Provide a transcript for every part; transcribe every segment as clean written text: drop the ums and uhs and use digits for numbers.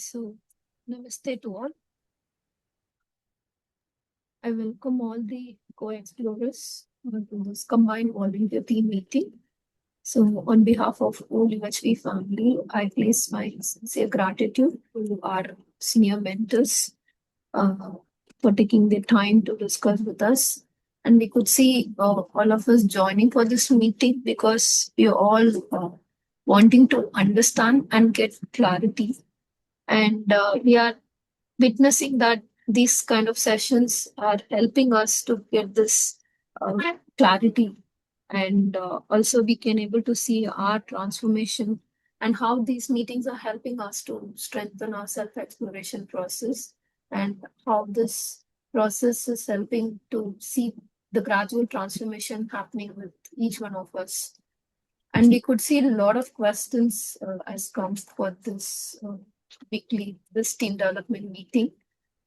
So, namaste to all. I welcome all the co-explorers to this combined volunteer team meeting. So, on behalf of all UHV family, I place my sincere gratitude to our senior mentors uh, for taking the time to discuss with us. And we could see all of us joining for this meeting because we are all wanting to understand and get clarity. And we are witnessing that these kind of sessions are helping us to get this clarity, and also we can able to see our transformation and how these meetings are helping us to strengthen our self exploration process, and how this process is helping to see the gradual transformation happening with each one of us. And we could see a lot of questions as comes for this this team development meeting.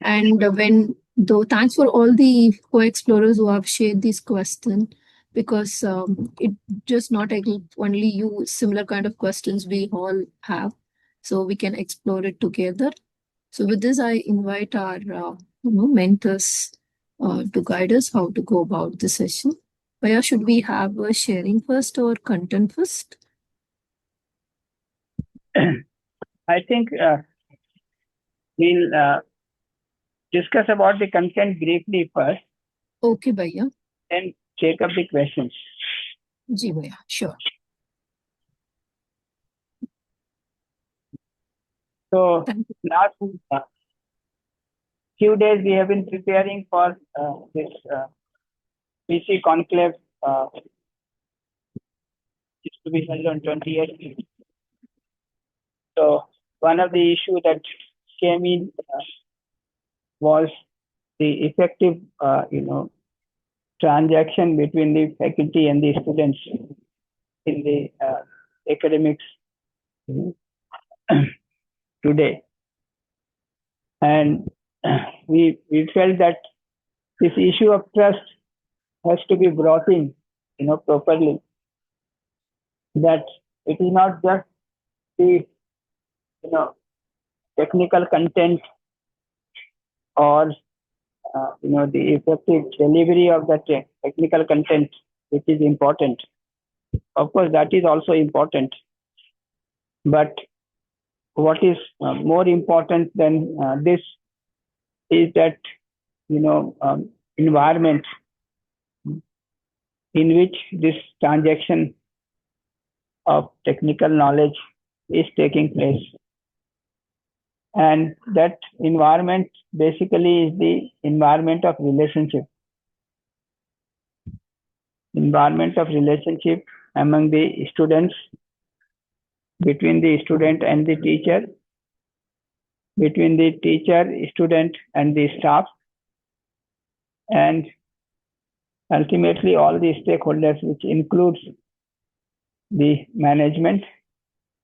And when though thanks for all the co-explorers who have shared this question, because it just not only you, similar kind of questions we all have, so we can explore it together. So with this, I invite our mentors to guide us how to go about the session. Where should we have sharing first or content first? I think we'll discuss about the content briefly first, Okay, Bhaiya. then take up the questions. Ji Bhaiya, sure. So Thank you. last few days we have been preparing for this PC conclave. It's to be held on 28th. So one of the issue that came in was the effective, transaction between the faculty and the students in the academics today. And we felt that this issue of trust has to be brought in, properly. That it is not just the, technical content or, the effective delivery of that technical content, which is important. Of course, that is also important. But what is more important than this is that, environment in which this transaction of technical knowledge is taking place. And that environment basically is the environment of relationship. Environment of relationship among the students, between the student and the teacher, between the teacher, student, and the staff, and ultimately all the stakeholders, which includes the management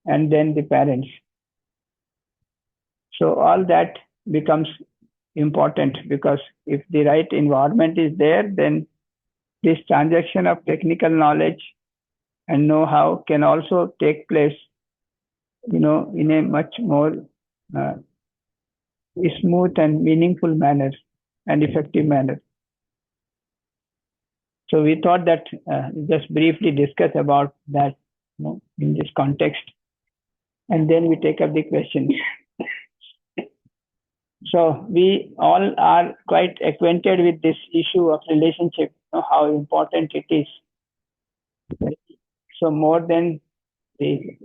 and then the parents. So all that becomes important, because if the right environment is there, then this transaction of technical knowledge and know-how can also take place, in a much more smooth and meaningful manner and effective manner. So we thought that just briefly discuss about that, in this context, and then we take up the questions. So we all are quite acquainted with this issue of relationship, how important it is. So more than the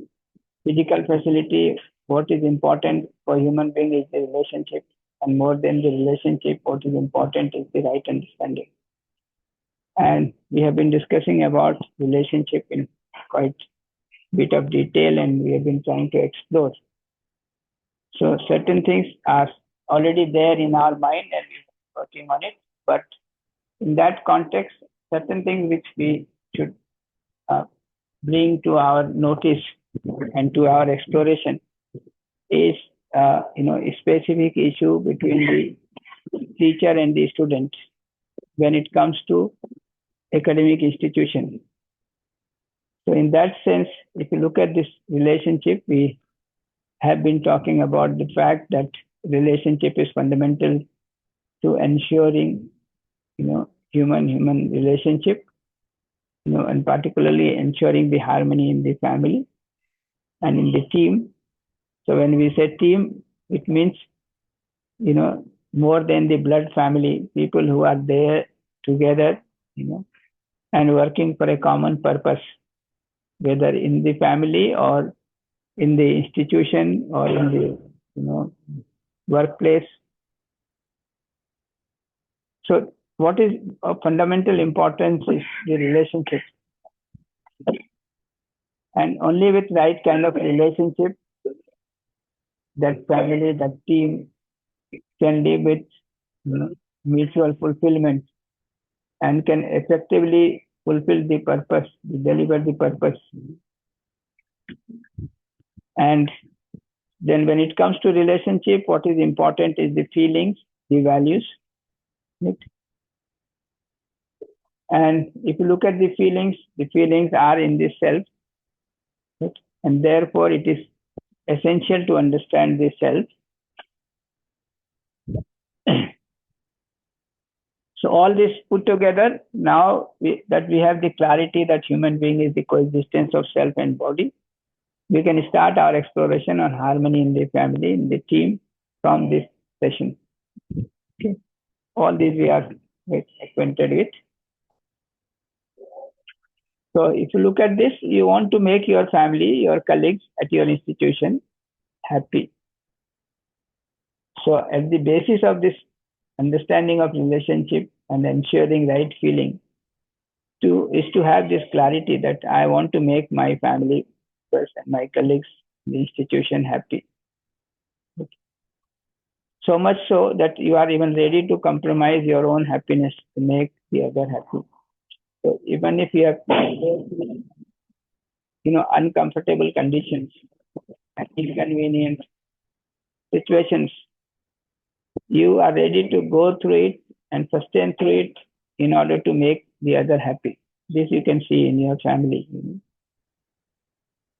physical facility, what is important for human being is the relationship, and more than the relationship, what is important is the right understanding. And we have been discussing about relationship in quite bit of detail, and we have been trying to explore. So certain things are already there in our mind and we're working on it. But in that context, certain things which we should bring to our notice and to our exploration is, a specific issue between the teacher and the student when it comes to academic institution. So in that sense, if you look at this relationship, we have been talking about the fact that relationship is fundamental to ensuring, human relationship, and particularly ensuring the harmony in the family and in the team. So when we say team, it means, more than the blood family, people who are there together, and working for a common purpose, whether in the family or in the institution or in the, workplace. So what is of fundamental importance is the relationship. And only with right kind of relationship, that family, that team can live with, mutual fulfillment and can effectively fulfill the purpose, deliver the purpose. And then when it comes to relationship, what is important is the feelings, the values. Right? And if you look at the feelings are in the self. Right? And therefore, it is essential to understand the self. So all this put together, now that we have the clarity that human being is the coexistence of self and body, we can start our exploration on harmony in the family, in the team from this session. Okay. All these we are acquainted with. So if you look at this, you want to make your family, your colleagues at your institution happy. So at the basis of this understanding of relationship and ensuring right feeling is to have this clarity that I want to make my family first and my colleagues, the institution happy. So much so that you are even ready to compromise your own happiness to make the other happy. So even if you have, uncomfortable conditions and inconvenient situations, you are ready to go through it and sustain through it in order to make the other happy. This you can see in your family.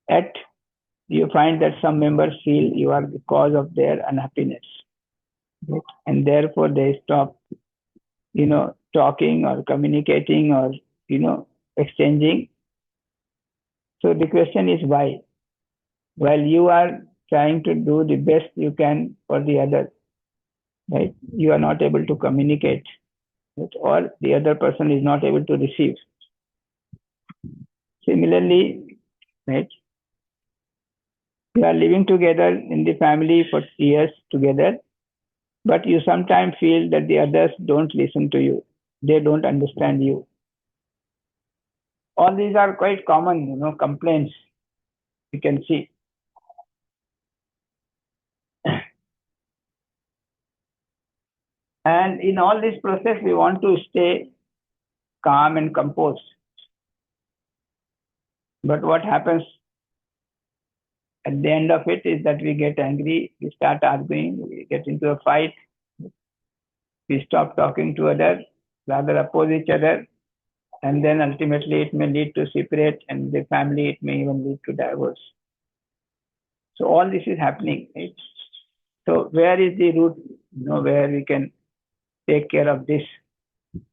Yet you find that some members feel you are the cause of their unhappiness. Right? And therefore they stop, talking or communicating or, exchanging. So the question is why? While you are trying to do the best you can for the other, right? You are not able to communicate, right? Or the other person is not able to receive. Similarly, right? You are living together in the family for years together, but you sometimes feel that the others don't listen to you. They don't understand you. All these are quite common, complaints you can see. And in all this process, we want to stay calm and composed. But what happens at the end of it is that we get angry, we start arguing, we get into a fight, we stop talking to others, rather oppose each other, and then ultimately it may lead to separate, and the family, it may even lead to divorce. So all this is happening. Right? So where is the root, where we can take care of this?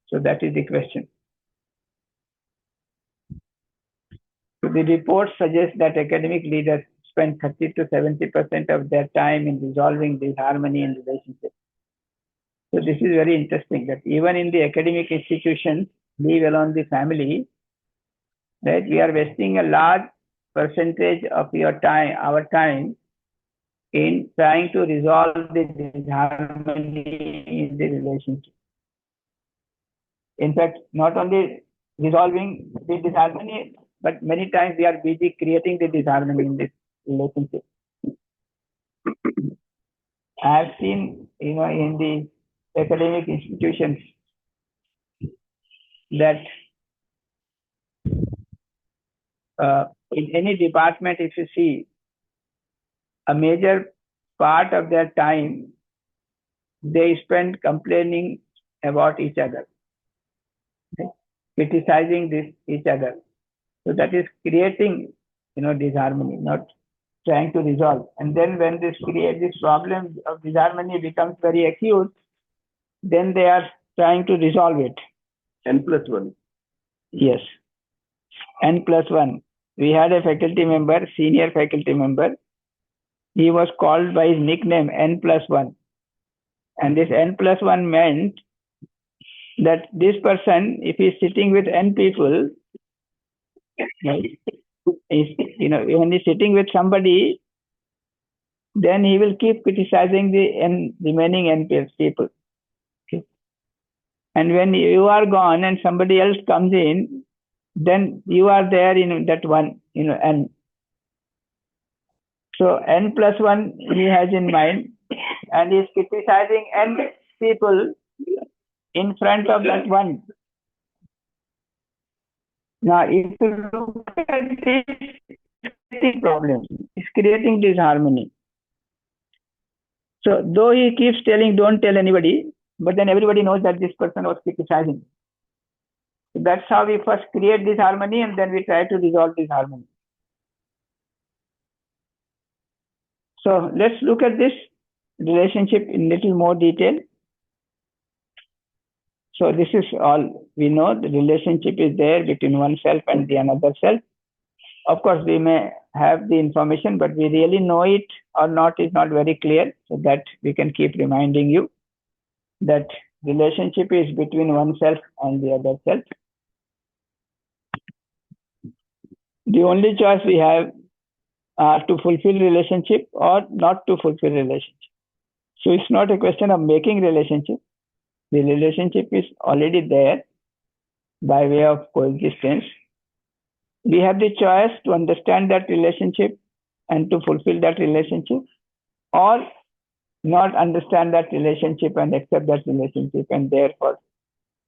So that is the question. So the report suggests that academic leaders spend 30 to 70% of their time in resolving disharmony in relationships. So this is very interesting that even in the academic institutions, leave alone the family, that we are wasting a large percentage of our time in trying to resolve the disharmony in the relationship. In fact, not only resolving the disharmony, but many times we are busy creating the disharmony in this relationship. I have seen, in the academic institutions that in any department, if you see, a major part of their time they spend complaining about each other, okay? Criticizing each other. So that is creating, disharmony, not trying to resolve. And then when this problem of disharmony becomes very acute, then they are trying to resolve it. N+1. Yes. N+1. We had a faculty member, senior faculty member. He was called by his nickname N+1. And this N+1 meant that this person, if he's sitting with N people, when he's sitting with somebody, then he will keep criticizing the remaining N people. Okay. And when you are gone and somebody else comes in, then you are there in that one, N. So N+1 he has in mind, and he's criticizing N people in front of that one. Now, if you look at this problem, it's creating disharmony. So, though he keeps telling, don't tell anybody, but then everybody knows that this person was criticizing. So that's how we first create disharmony, and then we try to resolve disharmony. So, let's look at this relationship in little more detail. So, this is all we know. The relationship is there between oneself and the another self. Of course, we may have the information, but we really know it or not is not very clear. So that we can keep reminding you that relationship is between oneself and the other self. The only choice we have to fulfill relationship or not to fulfill relationship. So it's not a question of making relationship. The relationship is already there by way of coexistence. We have the choice to understand that relationship and to fulfill that relationship, or not understand that relationship and accept that relationship and therefore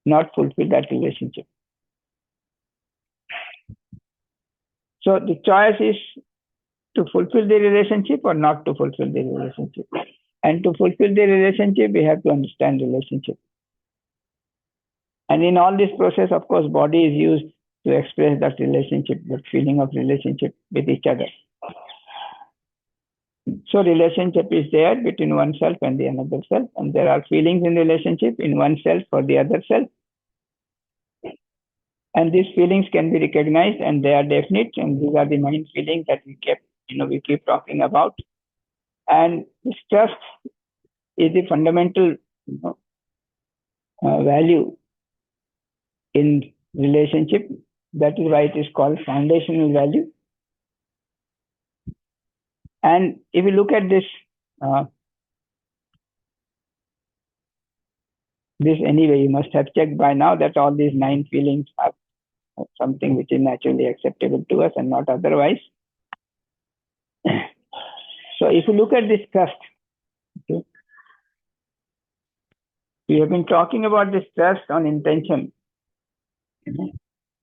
not fulfill that relationship. So the choice is to fulfill the relationship or not to fulfill the relationship. And to fulfill the relationship, we have to understand relationship. And in all this process, of course, body is used to express that relationship, that feeling of relationship with each other. So relationship is there between oneself and the another self, and there are feelings in relationship in oneself for the other self. And these feelings can be recognized, and they are definite, and these are the mind feelings that we keep talking about. And this trust is the fundamental value in relationship. That is why it is called foundational value. And if you look at this, anyway, you must have checked by now that all these 9 feelings are something which is naturally acceptable to us and not otherwise. So if you look at this trust, okay, we have been talking about this trust on intention.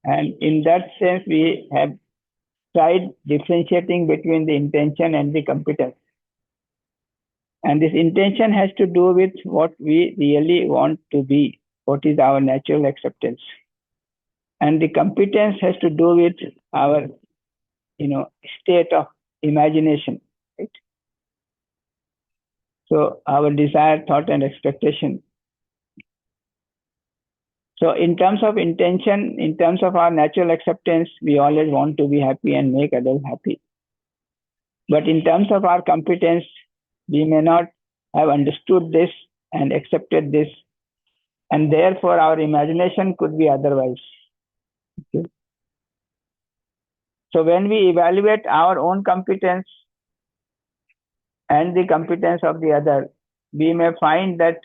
And in that sense, we have tried differentiating between the intention and the competence. And this intention has to do with what we really want to be, what is our natural acceptance. And the competence has to do with our, state of imagination, right? So our desire, thought, and expectation. So in terms of intention, in terms of our natural acceptance, we always want to be happy and make others happy. But in terms of our competence, we may not have understood this and accepted this, and therefore our imagination could be otherwise. Okay. So when we evaluate our own competence and the competence of the other, we may find that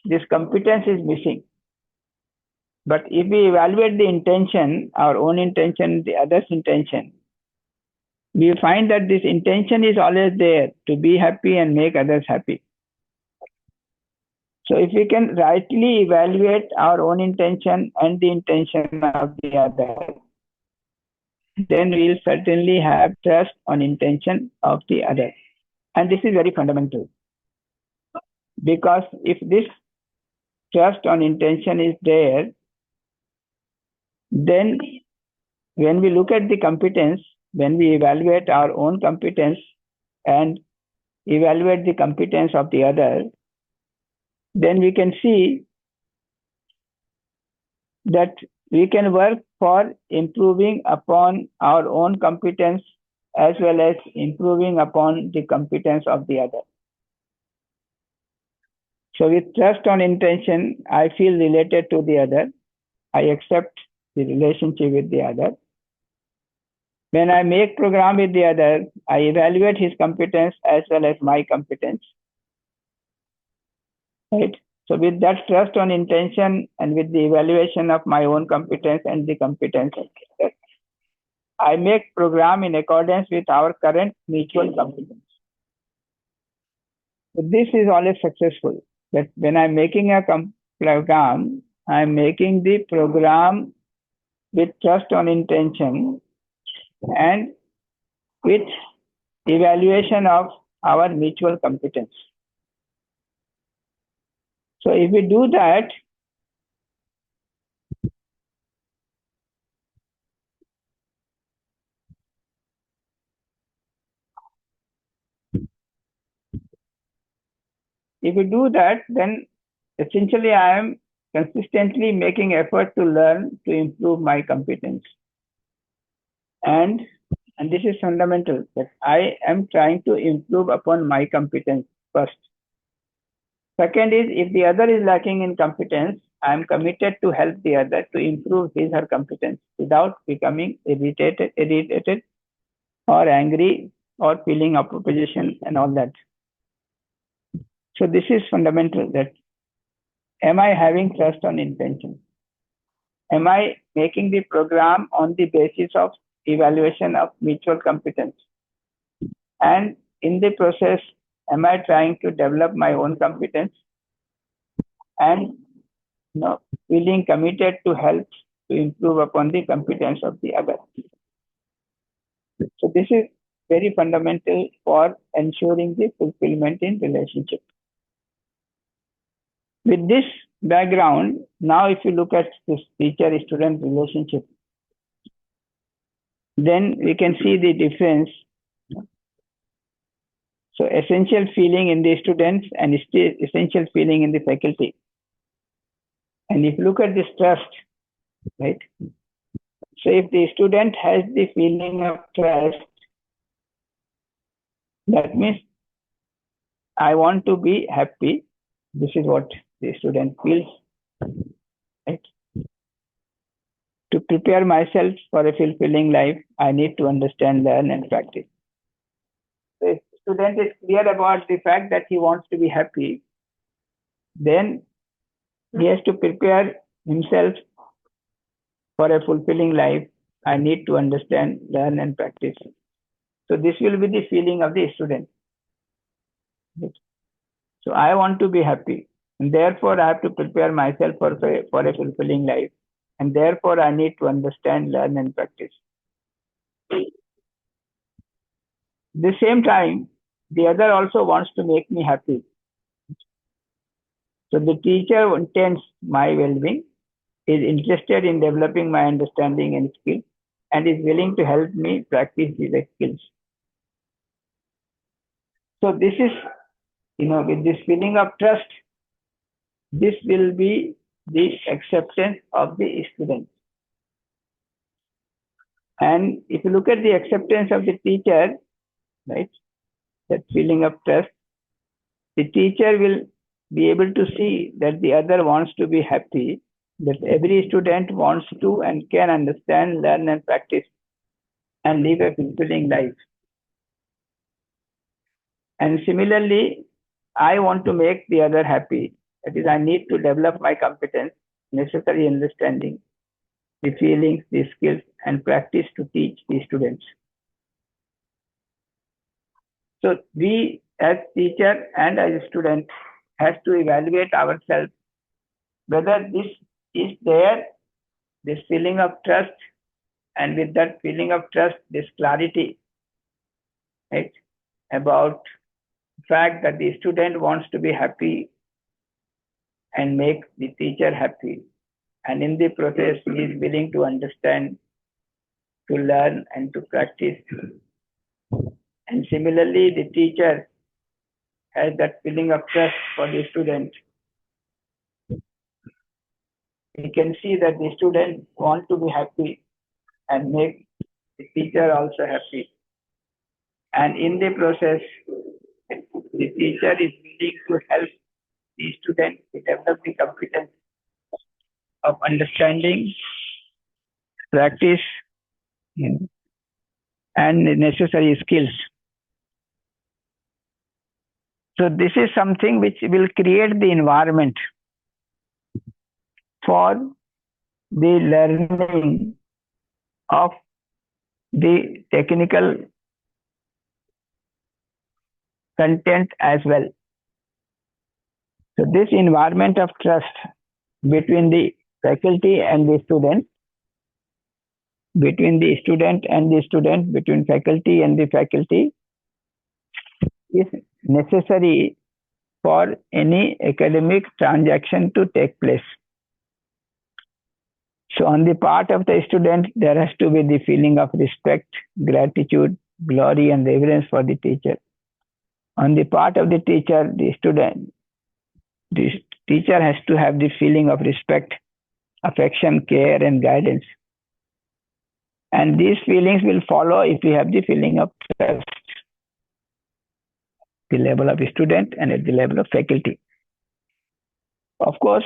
this competence is missing. But if we evaluate the intention, our own intention, the other's intention, we find that this intention is always there to be happy and make others happy. So if we can rightly evaluate our own intention and the intention of the other, then we'll certainly have trust on intention of the other. And this is very fundamental. Because if this trust on intention is there, then when we look at the competence, when we evaluate our own competence and evaluate the competence of the other, then we can see that we can work for improving upon our own competence as well as improving upon the competence of the other. So with trust on intention, I feel related to the other. I accept the relationship with the other. When I make program with the other, I evaluate his competence as well as my competence. Right? So with that trust on intention and with the evaluation of my own competence and the competence of the other, I make program in accordance with our current mutual competence. So this is always successful. That when I'm making a program, I'm making the program with trust on intention and with evaluation of our mutual competence. So if we do that, then essentially I am consistently making effort to learn to improve my competence. And this is fundamental, that I am trying to improve upon my competence first. Second is, if the other is lacking in competence, I am committed to help the other to improve his or her competence without becoming irritated or angry or feeling opposition and all that. So this is fundamental, that am I having trust on intention? Am I making the program on the basis of evaluation of mutual competence? And in the process, am I trying to develop my own competence and feeling committed to help to improve upon the competence of the other? So this is very fundamental for ensuring the fulfillment in relationship. With this background, now if you look at this teacher-student relationship, then we can see the difference. So essential feeling in the students and essential feeling in the faculty. And if you look at this trust, right? So if the student has the feeling of trust, that means I want to be happy. This is what the student feels, right? To prepare myself for a fulfilling life, I need to understand, learn, and practice. So if the student is clear about the fact that he wants to be happy, then he has to prepare himself for a fulfilling life. I need to understand, learn, and practice. So this will be the feeling of the student. So I want to be happy, and therefore I have to prepare myself for a fulfilling life, and therefore I need to understand, learn, and practice. At the same time, the other also wants to make me happy. So the teacher intends my well-being, is interested in developing my understanding and skills, and is willing to help me practice these skills. So this is, with this feeling of trust, this will be the acceptance of the student. And if you look at the acceptance of the teacher, right, that feeling of trust, the teacher will be able to see that the other wants to be happy, that every student wants to and can understand, learn, and practice, and live a fulfilling life. And similarly, I want to make the other happy. That is, I need to develop my competence, necessary understanding, the feelings, the skills, and practice to teach the students. So we as teacher and as a student has to evaluate ourselves whether this is there, this feeling of trust, and with that feeling of trust, this clarity, right, about the fact that the student wants to be happy and make the teacher happy. And in the process, he is willing to understand to learn and to practice. And similarly, the teacher has that feeling of trust for the student. He can see that the student want to be happy and make the teacher also happy. And in the process, the teacher is willing to help the student to develop the competence of understanding, practice, and necessary skills. So this is something which will create the environment for the learning of the technical content as well. So this environment of trust between the faculty and the student, between the student and the student, between faculty and the faculty is necessary for any academic transaction to take place. So on the part of the student, there has to be the feeling of respect, gratitude, glory, and reverence for the teacher. On the part of the teacher, the teacher has to have the feeling of respect, affection, care, and guidance. And these feelings will follow if we have the feeling of trust, the level of student and at the level of faculty. Of course,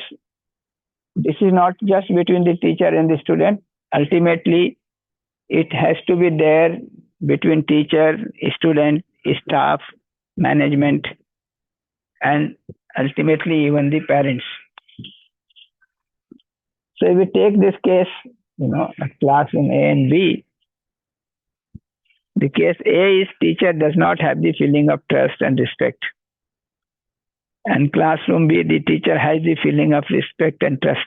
this is not just between the teacher and the student. Ultimately, it has to be there between teacher, student, staff, management, and ultimately even the parents. So if we take this case, a classroom A and B, the case A is teacher does not have the feeling of trust and respect. And classroom B, the teacher has the feeling of respect and trust.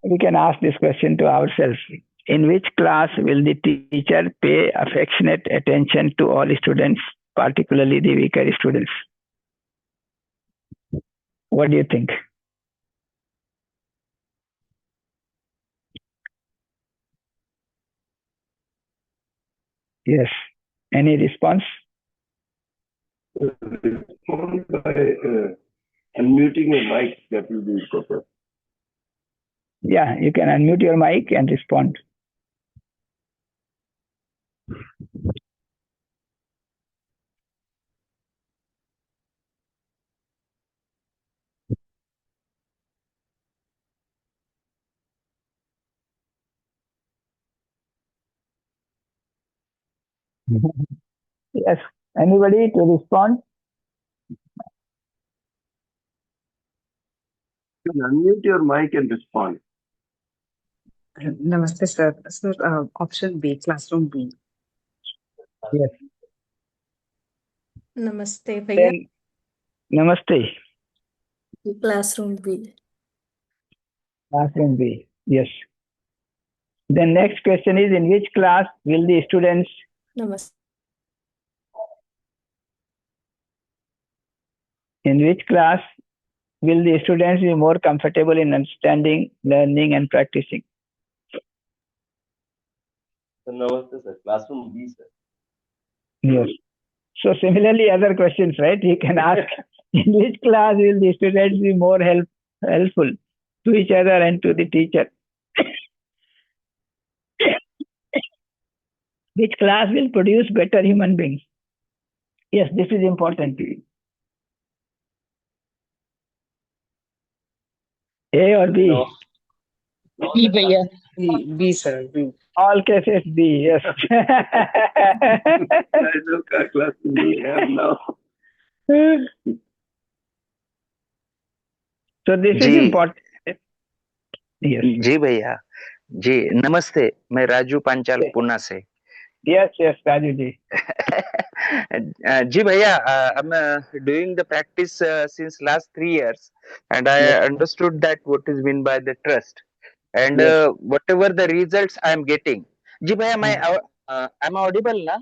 We can ask this question to ourselves. In which class will the teacher pay affectionate attention to all students, particularly the weaker students? What do you think? Yes. Any response? Respond by unmuting your mic, that will be proper. Yeah, you can unmute your mic and respond. Yes. Anybody to respond? You can unmute your mic and respond. Namaste, sir. Sir, option B, classroom B. Yes. Namaste, Bhaiya. Then, namaste. Classroom B. Classroom B. Yes. The next question is, in which class will the students? Namaste. In which class will the students be more comfortable in understanding, learning, and practicing? Namaste, sir. Classroom B, sir. Yes. So similarly, other questions, right? You can ask, in which class will the students be more helpful to each other and to the teacher? Which class will produce better human beings? Yes, this is important. A or B? No. B, Bhaiya. B, sir. B. All cases B, yes. I know class we have now. So this is ji important. Yes. जी भैया जी नमस्ते मैं राजू पांचाल पुणे से Yes, yes, Raju ji. जी भैया I'm doing the practice since last 3 years and I Yes. understood that what is meant by the trust and Yes. whatever the results I am getting जी भैया मैं am I audible ना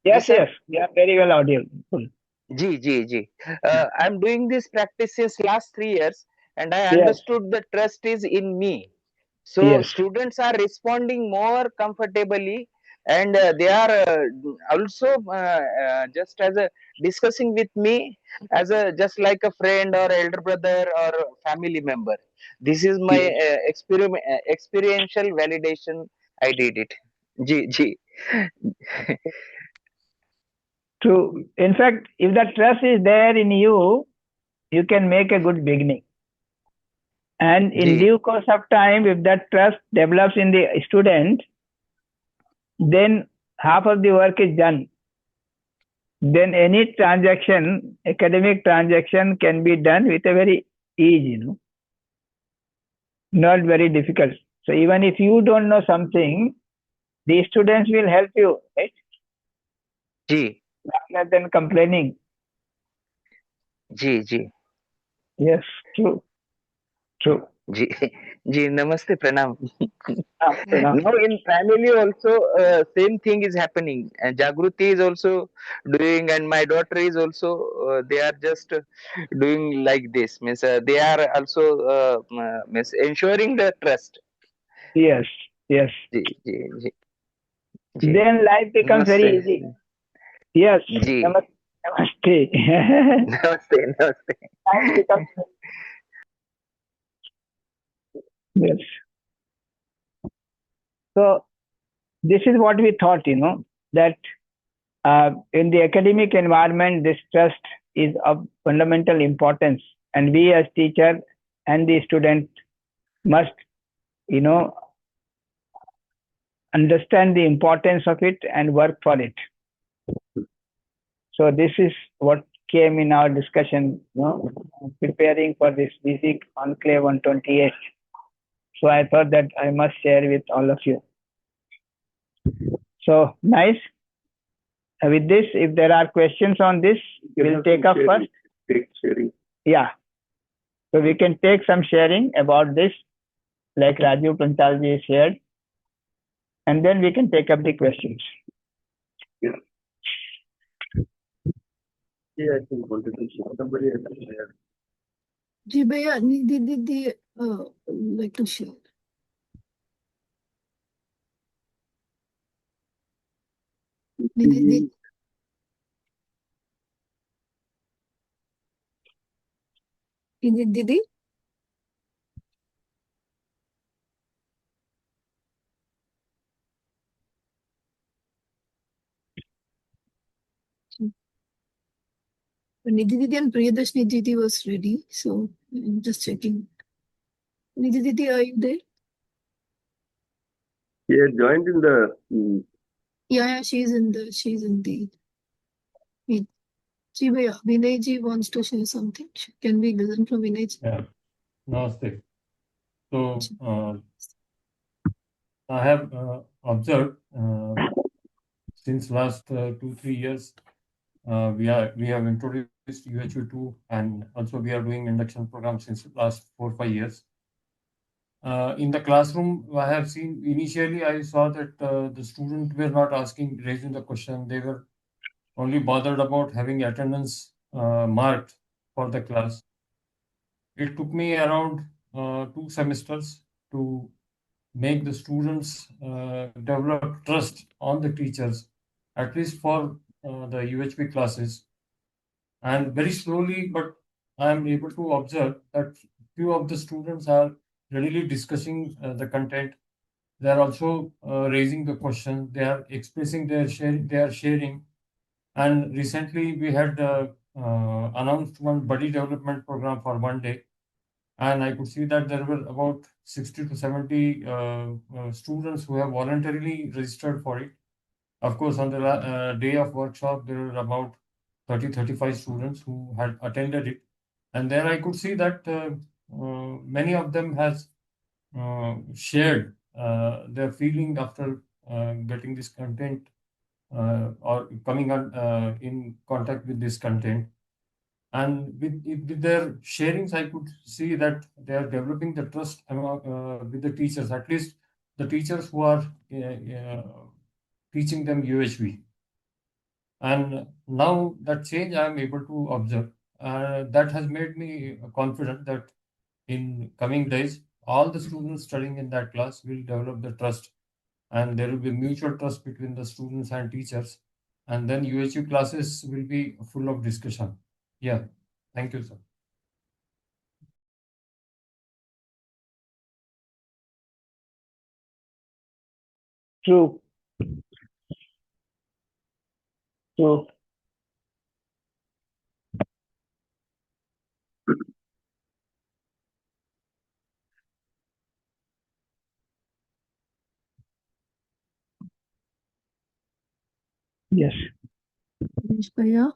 Yes, ji sir yes, you are very well audible. Ji ji ji I'm doing this practice since last 3 years and I Yes. understood the trust is in me. So Yes. students are responding more comfortably, and they are also just as a discussing with me as a just like a friend or elder brother or family member. This is my Yes. experiential validation. I did it. G. True. In fact, if that trust is there in you, you can make a good beginning. And in G. due course of time, if that trust develops in the student, then half of the work is done. Then any transaction, academic transaction, can be done with a very ease, not very difficult. So even if you don't know something, the students will help you, right? G. Rather than complaining. G. Yes, true, true. Ji, ji, namaste, pranam. Pranam. Now in family also same thing is happening, and Jagruti is also doing, and my daughter is also they are just doing like this. Means they are also means ensuring the trust. Yes, yes. Ji, ji, ji, ji. Then life becomes Namaste. very easy. Yes, Ji, namaste. namaste, namaste. Life becomes yes. So this is what we thought, that in the academic environment, this trust is of fundamental importance, and we as teacher and the student must, you know, understand the importance of it and work for it. So this is what came in our discussion, preparing for this busy Conclave 128. So I thought that I must share with all of you. So nice. With this, if there are questions on this, we'll take up first. Sharing. Yeah. So we can take some sharing about this, like Rajiv Pantalji shared, and then we can take up the questions. Yeah. Yeah, I think wanted to share. Somebody has to share. Ji Bhaiya, Nidhi like to share. Nidhi, Didi? Nidhi Didi and Priyadashni Didi was ready, so I'm just checking. Nidhi Didi, are you there? He had joined in the. Yeah, she's in the. Ji Bhaiya, Vinay ji wants to share something. Can we listen from Vinay ji? Yeah, namaste. So I have observed since last 2-3 years we have introduced UHV2, and also we are doing induction program since last 4-5 years. In the classroom, I have seen initially I saw that the students were not raising the question. They were only bothered about having attendance marked for the class. It took me around 2 semesters to make the students develop trust on the teachers, at least for the UHP classes. And very slowly, but I am able to observe that few of the students are readily discussing the content. They are also raising the question. They are expressing they are sharing. And recently, we had announced one buddy development program for one day, and I could see that there were about 60 to 70 students who have voluntarily registered for it. Of course, on the day of workshop, there were about 30-35 students who had attended it. And there I could see that many of them has shared their feeling after getting this content or coming in contact with this content. And with their sharings, I could see that they are developing the trust with the teachers, at least the teachers who are teaching them UHV. And now that change I am able to observe. That has made me confident that in coming days, all the students studying in that class will develop the trust, and there will be mutual trust between the students and teachers, and then UHU classes will be full of discussion. Yeah, thank you, sir. True. True. Yes. Ganesh Bhaiya.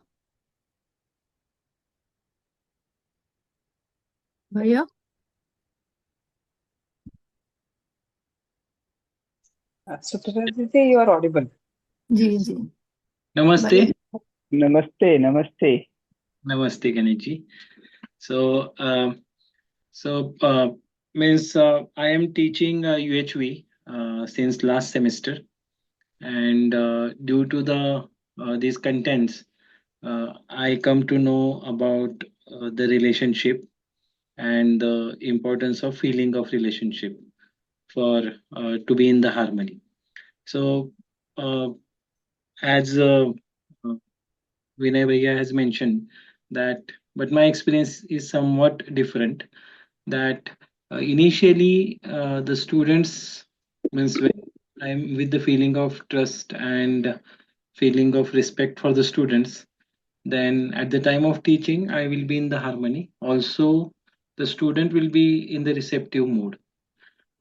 Bhaiya. Suprajit, you are audible. Ji ji Namaste. Bhaiya. Namaste. Namaste. Namaste, Ganesh. So, means I am teaching UHV since last semester, and due to these contents, I come to know about the relationship and the importance of feeling of relationship for to be in the harmony. So, uh, as Vinay Bhaiya has mentioned that, but my experience is somewhat different. That initially the students means when I'm with the feeling of trust and feeling of respect for the students, then at the time of teaching I will be in the harmony. Also, the student will be in the receptive mood.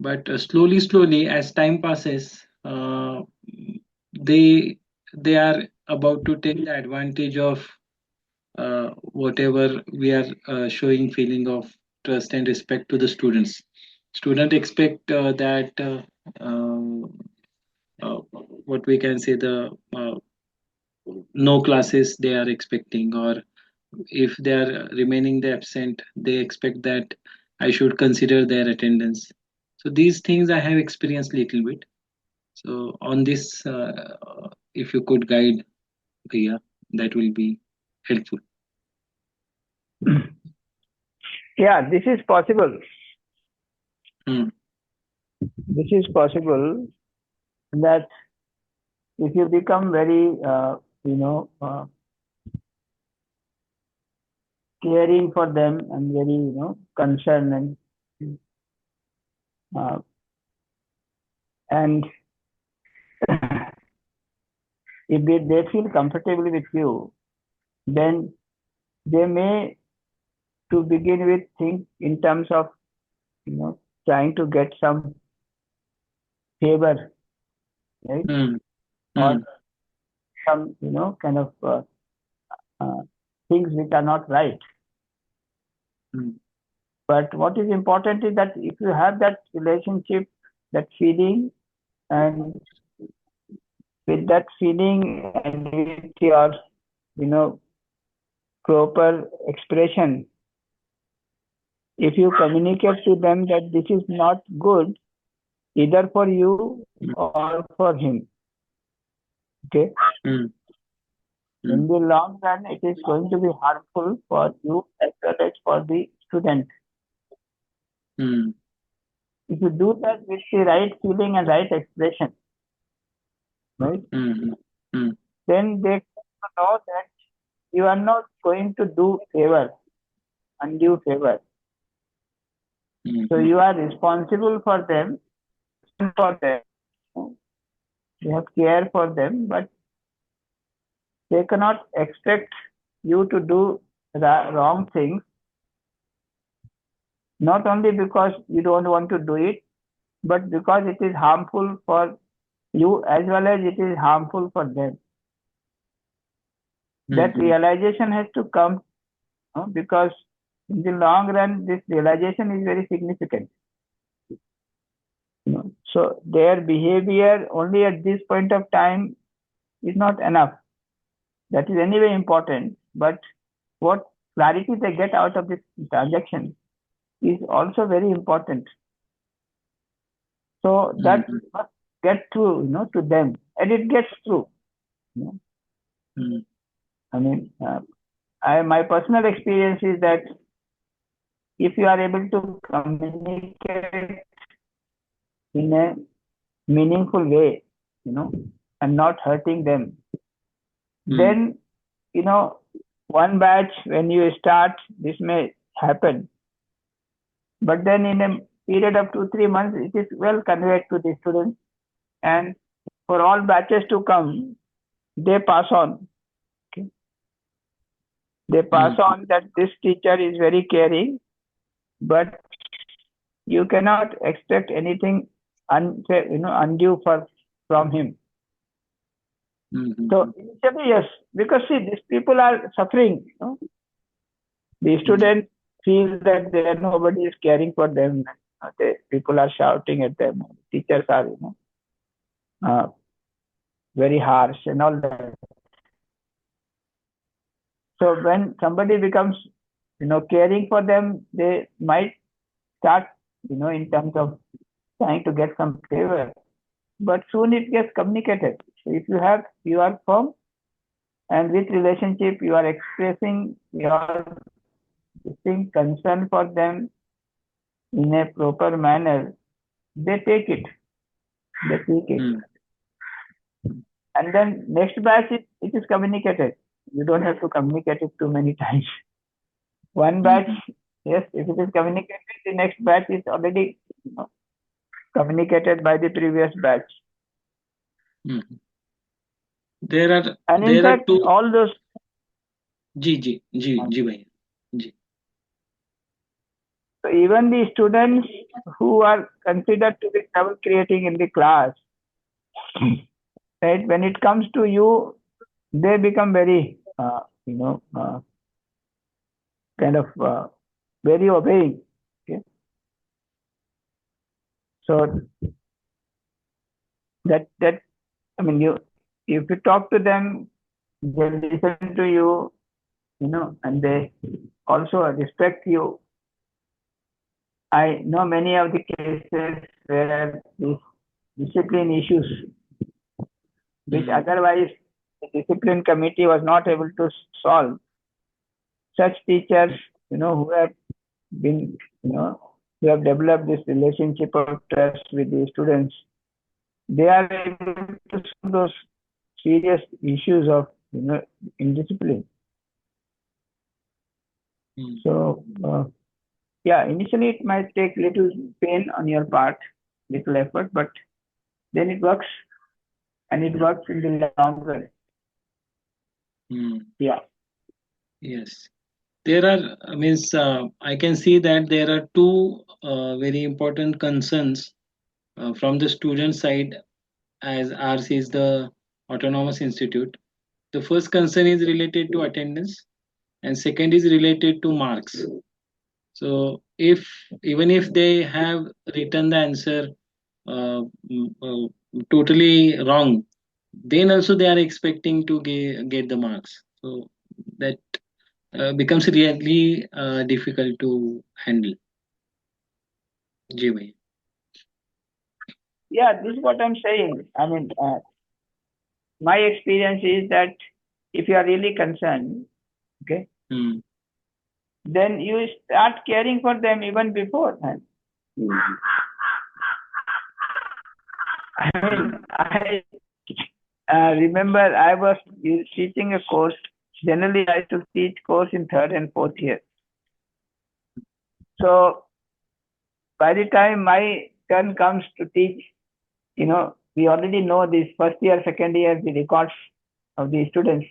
But slowly, as time passes, they are about to take the advantage of whatever we are showing feeling of trust and respect to the students. Student expect that uh, what we can say the no classes they are expecting, or if they are remaining the absent, they expect that I should consider their attendance. So these things I have experienced little bit. So on this, if you could guide, Bhaiya, that will be helpful. Yeah, this is possible. Hmm. This is possible that if you become very, caring for them and very, concerned uh, and if they feel comfortable with you, then they may, to begin with, think in terms of, trying to get some favor, right? Hmm. Or Hmm. some, kind of uh, things which are not right. Hmm. But what is important is that if you have that relationship, that feeling, and with that feeling and with your, you know, proper expression, if you communicate to them that this is not good either for you or for him, okay, Hmm. in the long run, it is going to be harmful for you as well as for the student. Hmm. If you do that with the right feeling and right expression, right, Hmm. Hmm. then they know that you are not going to do undue favor. Hmm. So you are responsible for them, you have care for them, but they cannot expect you to do wrong things, not only because you don't want to do it, but because it is harmful for you as well as it is harmful for them. That realization has to come, because in the long run, this realization is very significant. So their behavior only at this point of time is not enough. That is anyway important, but what clarity they get out of this transaction is also very important. So that must get through, to them, and it gets through. I mean, my personal experience is that if you are able to communicate in a meaningful way, and not hurting them, then, one batch when you start, this may happen. But then in a period of 2-3 months, it is well conveyed to the students. And for all batches to come, they pass on. Okay? They pass on that this teacher is very caring, but you cannot expect anything undue from him. So initially, yes, because see, these people are suffering. The students feel that nobody is caring for them. People are shouting at them. Teachers are, very harsh and all that. So when somebody becomes, caring for them, they might start, in terms of trying to get some favor. But soon it gets communicated. So if you are firm, and with relationship, you are expressing your distinct concern for them in a proper manner, they take it. And then next batch, it is communicated. You don't have to communicate it too many times. One batch, yes, if it is communicated, the next batch is already communicated by the previous batch. There are And in there are fact, two. all those. जी भैया जी. So even the students who are considered to be trouble creating in the class, right? When it comes to you, they become very, kind of very obeying. Okay? So that I mean, if you talk to them, they listen to you, and they also respect you. I know many of the cases where these discipline issues, which otherwise the discipline committee was not able to solve, such teachers, who have been, who have developed this relationship of trust with the students, they are able to solve those serious issues of, indiscipline. So, yeah, initially it might take little pain on your part, little effort, but then it works, and it works in the long run. Yeah. Yes. There are, I can see that there are two very important concerns from the student side, as ours is the autonomous institute. The first concern is related to attendance, and second is related to marks. So even if they have written the answer totally wrong, then also they are expecting to get the marks. So that becomes really difficult to handle. जी भैया. Yeah, this is what I'm saying. I mean, my experience is that if you are really concerned, okay, then you start caring for them even beforehand. I remember I was teaching a course. Generally, I used to teach course in 3rd and 4th year. So by the time my turn comes to teach, we already know this first year, second year, the records of the students.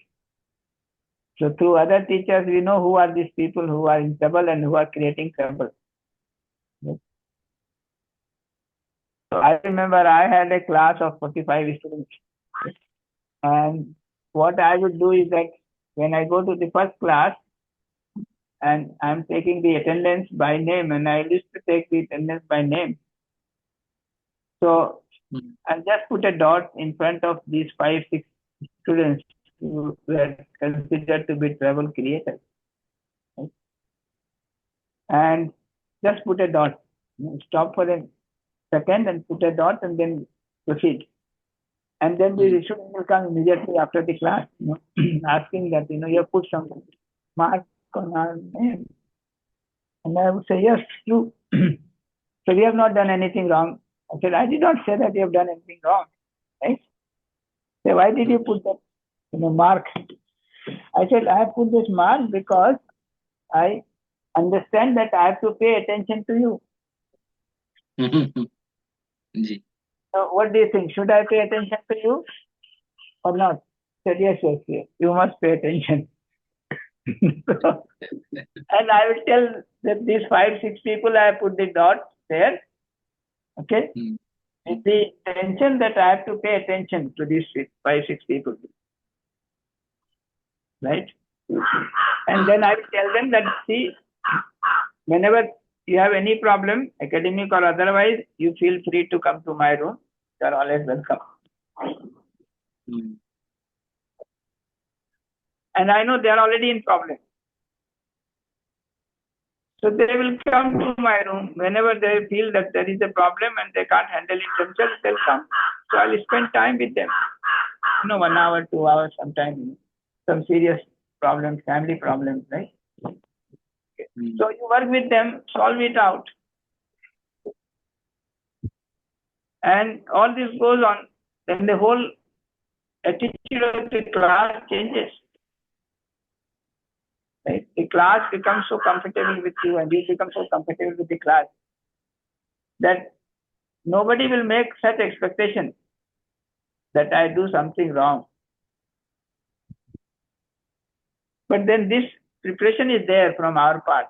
So through other teachers, we know who are these people who are in trouble and who are creating trouble. So I remember I had a class of 45 students. And what I would do is that when I go to the first class and I'm taking the attendance by name, and I used to take the attendance by name. So I'll just put a dot in front of these 5-6 students who were considered to be trouble creators. And just put a dot. Stop for a second and put a dot and then proceed. And then the student will come immediately after the class, asking that, you have put some mark on our name. And I would say, yes, true. So we have not done anything wrong. I said, I did not say that you have done anything wrong. Right? So why did you put that mark? I said, I have put this mark because I understand that I have to pay attention to you. Ji. So what do you think? Should I pay attention to you or not? I said, yes, yes, yes. You must pay attention. So, and I will tell that these 5-6 people, I put the dot there. Okay? With the intention that I have to pay attention to these 5-6 people. Right? And then I will tell them that, see, whenever you have any problem, academic or otherwise, you feel free to come to my room. You are always welcome. And I know they are already in problem. So they will come to my room whenever they feel that there is a problem and they can't handle it themselves, they'll come. So I'll spend time with them. 1 hour, 2 hours, sometimes some serious problems, family problems, right? Okay. So you work with them, solve it out. And all this goes on, then the whole attitude of the class changes. Right? The class becomes so comfortable with you and you become so comfortable with the class that nobody will make such expectation that I do something wrong. But then this preparation is there from our part.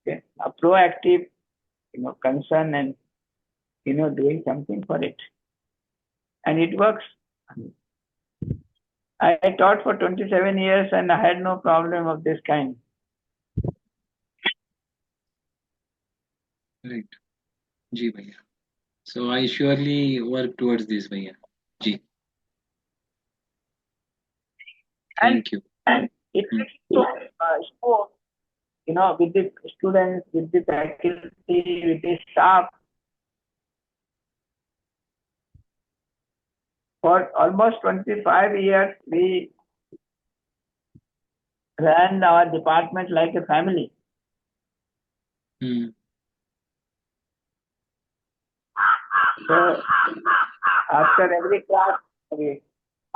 Okay? A proactive, concern and, doing something for it. And it works. I taught for 27 years and I had no problem of this kind. Right. Ji, Bhaiya. So I surely work towards this, Bhaiya. Ji. Thank you. And it makes so, with the students, with the faculty, with the staff. For almost 25 years, we ran our department like a family. So after every class,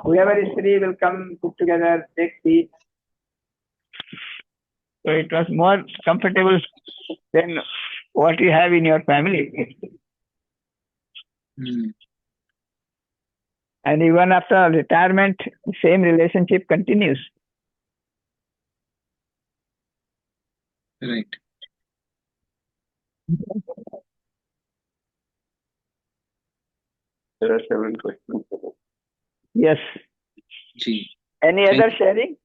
whoever is free will come, put together, take seats. So it was more comfortable than what you have in your family. And even after retirement, same relationship continues. Right. There are several questions. Yes. Ji. Any other sharing?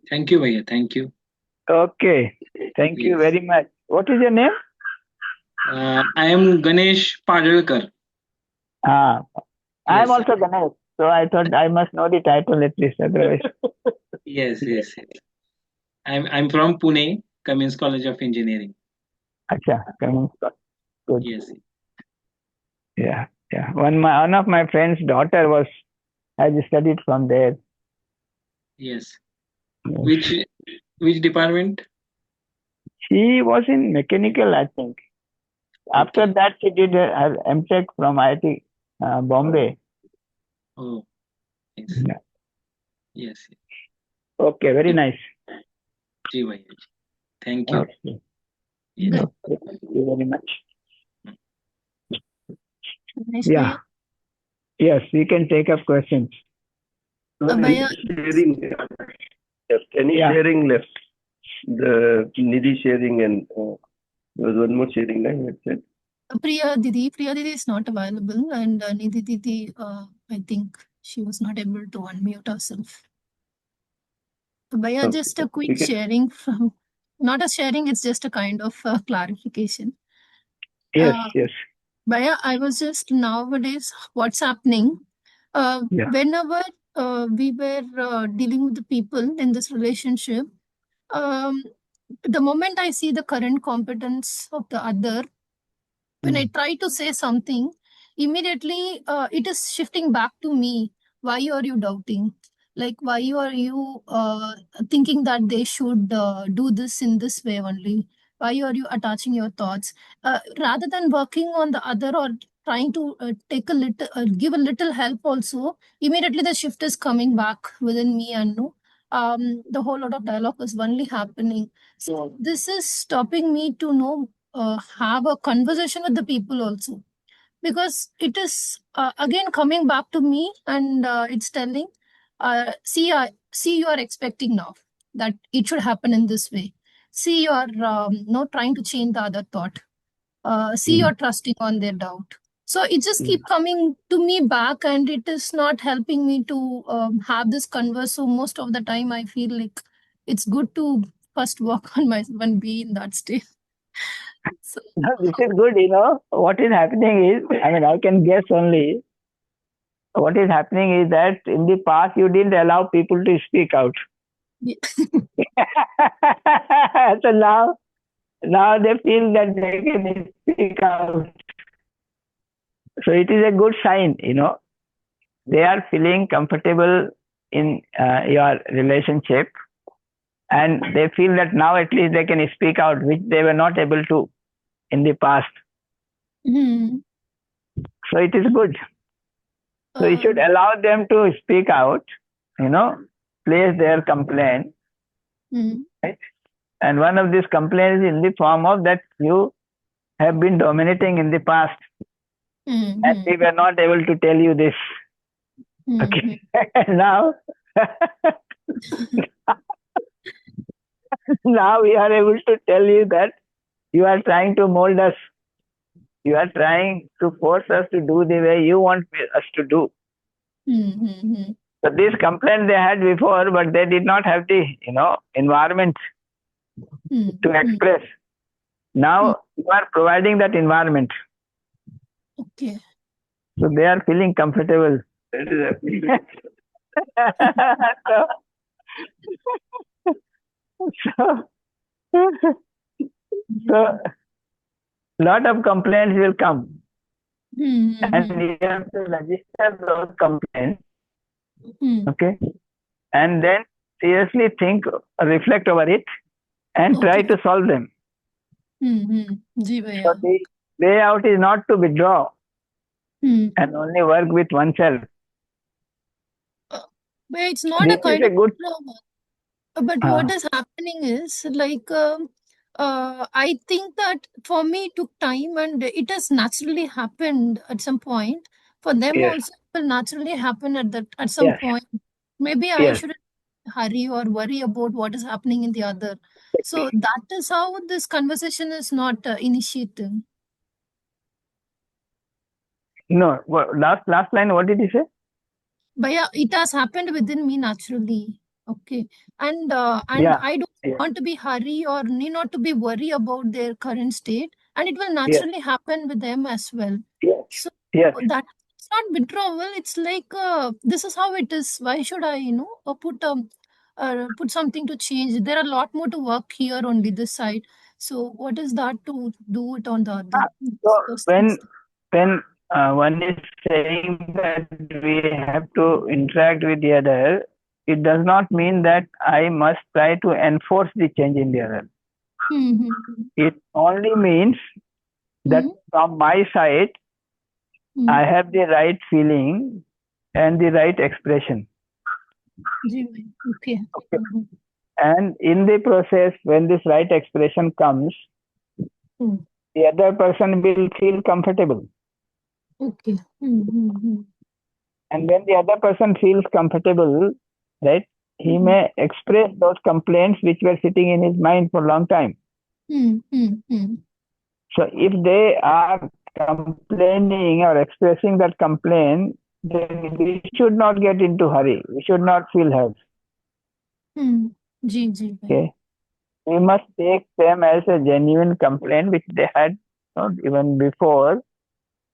Thank you, Bhaiya. Thank you. Okay. Thank you very much. What is your name? I am Ganesh Padalkar. I am Yes, also Ganesh. So I thought I must know the title at least, otherwise. Yes. I'm from Pune, Cummins College of Engineering. Acha, good. Yes. Yeah. One of my friend's daughter has studied from there. Yes. Which department? She was in mechanical, I think. After that, she did her MTech from IIT Bombay. Oh, yes. Yeah. Yes. Okay, very nice. Ji, Bhaiya. Thank you. Okay. Yes. Okay. Thank you very much. Ganesh Yeah. Bhaiya. Yes, we can take up questions. Bhaiya, Sharing. Any sharing left? The Nidhi sharing and there was one more sharing line that said. Priya Didi is not available, and Nidhi Didi, I think she was not able to unmute herself. Bhaiya, just a quick sharing from, not a sharing, it's just a kind of clarification. Yes. Bhaiya, I was just nowadays, what's happening? Whenever we were dealing with the people in this relationship, the moment I see the current competence of the other, when I try to say something, immediately it is shifting back to me. Why are you doubting? Like, why are you thinking that they should do this in this way only? Why are you attaching your thoughts? Rather than working on the other or trying to take a little, give a little help also, immediately the shift is coming back within me and no. The whole lot of dialogue is only happening. So this is stopping me to know have a conversation with the people also, because it is again coming back to me, and it's telling, see, you are expecting now that it should happen in this way. See, you are not trying to change the other thought. See, you're trusting on their doubt. So it just keep coming to me back, and it is not helping me to have this converse. So most of the time I feel like it's good to first work on myself and be in that state. So This is good, What is happening is, I can guess only. What is happening is that in the past you didn't allow people to speak out. yeah. So now they feel that they can speak out. So it is a good sign, They are feeling comfortable in your relationship, and they feel that now at least they can speak out, which they were not able to in the past. Hmm. So it is good. So you should allow them to speak out, place their complaint. Right? And one of these complaints is in the form of that you have been dominating in the past, and we were not able to tell you this. Okay. Now, now we are able to tell you that you are trying to mold us. You are trying to force us to do the way you want us to do. So this complaint they had before, but they did not have the environment to express. Now you are providing that environment. Okay. So they are feeling comfortable. So lot of complaints will come, and you have to register those complaints. Okay, and then seriously think, reflect over it, and try to solve them. So the way out is not to withdraw and only work with oneself. But it's not This a kind is a of good. But what is happening is like I think that for me it took time, and it has naturally happened at some point. For them Yes. also it will naturally happen at some Yes. point. Maybe I Yes. shouldn't hurry or worry about what is happening in the other. So that is how this conversation is not initiating. No, last line, what did you say? But yeah, it has happened within me naturally. Okay. And Yeah. I don't want to be hurry or need not to be worry about their current state. And it will naturally happen with them as well. Yes. So Yes. that it's not withdrawal. It's like this is how it is. Why should I, put something to change? There are a lot more to work here only this side. So what is that to do it on the other? So when one is saying that we have to interact with the other, it does not mean that I must try to enforce the change in the other. It only means that from my side, I have the right feeling and the right expression. Okay. And in the process, when this right expression comes, the other person will feel comfortable. Okay. And when the other person feels comfortable, right, he may express those complaints which were sitting in his mind for a long time. So if they are complaining or expressing that complaint, then we should not get into hurry. We should not feel hurt. Okay. We must take them as a genuine complaint which they had even before,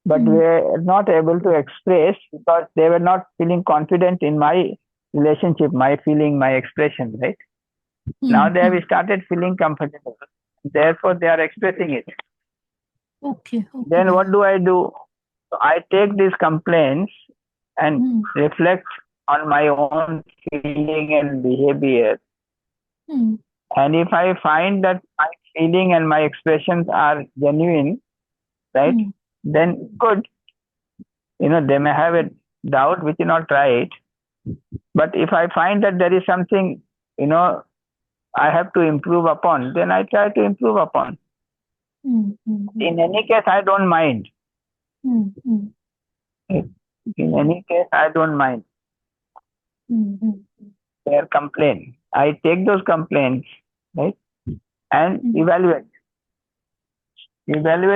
but were not able to express because they were not feeling confident in my relationship, my feeling, my expression, right? Now they have started feeling comfortable. Therefore, they are expressing it. Okay. Then what do? I take these complaints and reflect on my own feeling and behavior. And if I find that my feeling and my expressions are genuine, right, then good. They may have a doubt which is not right. But if I find that there is something, I have to improve upon, then I try to improve upon. In any case, I don't mind. In any case, I don't mind their complaint. I take those complaints, right, and evaluate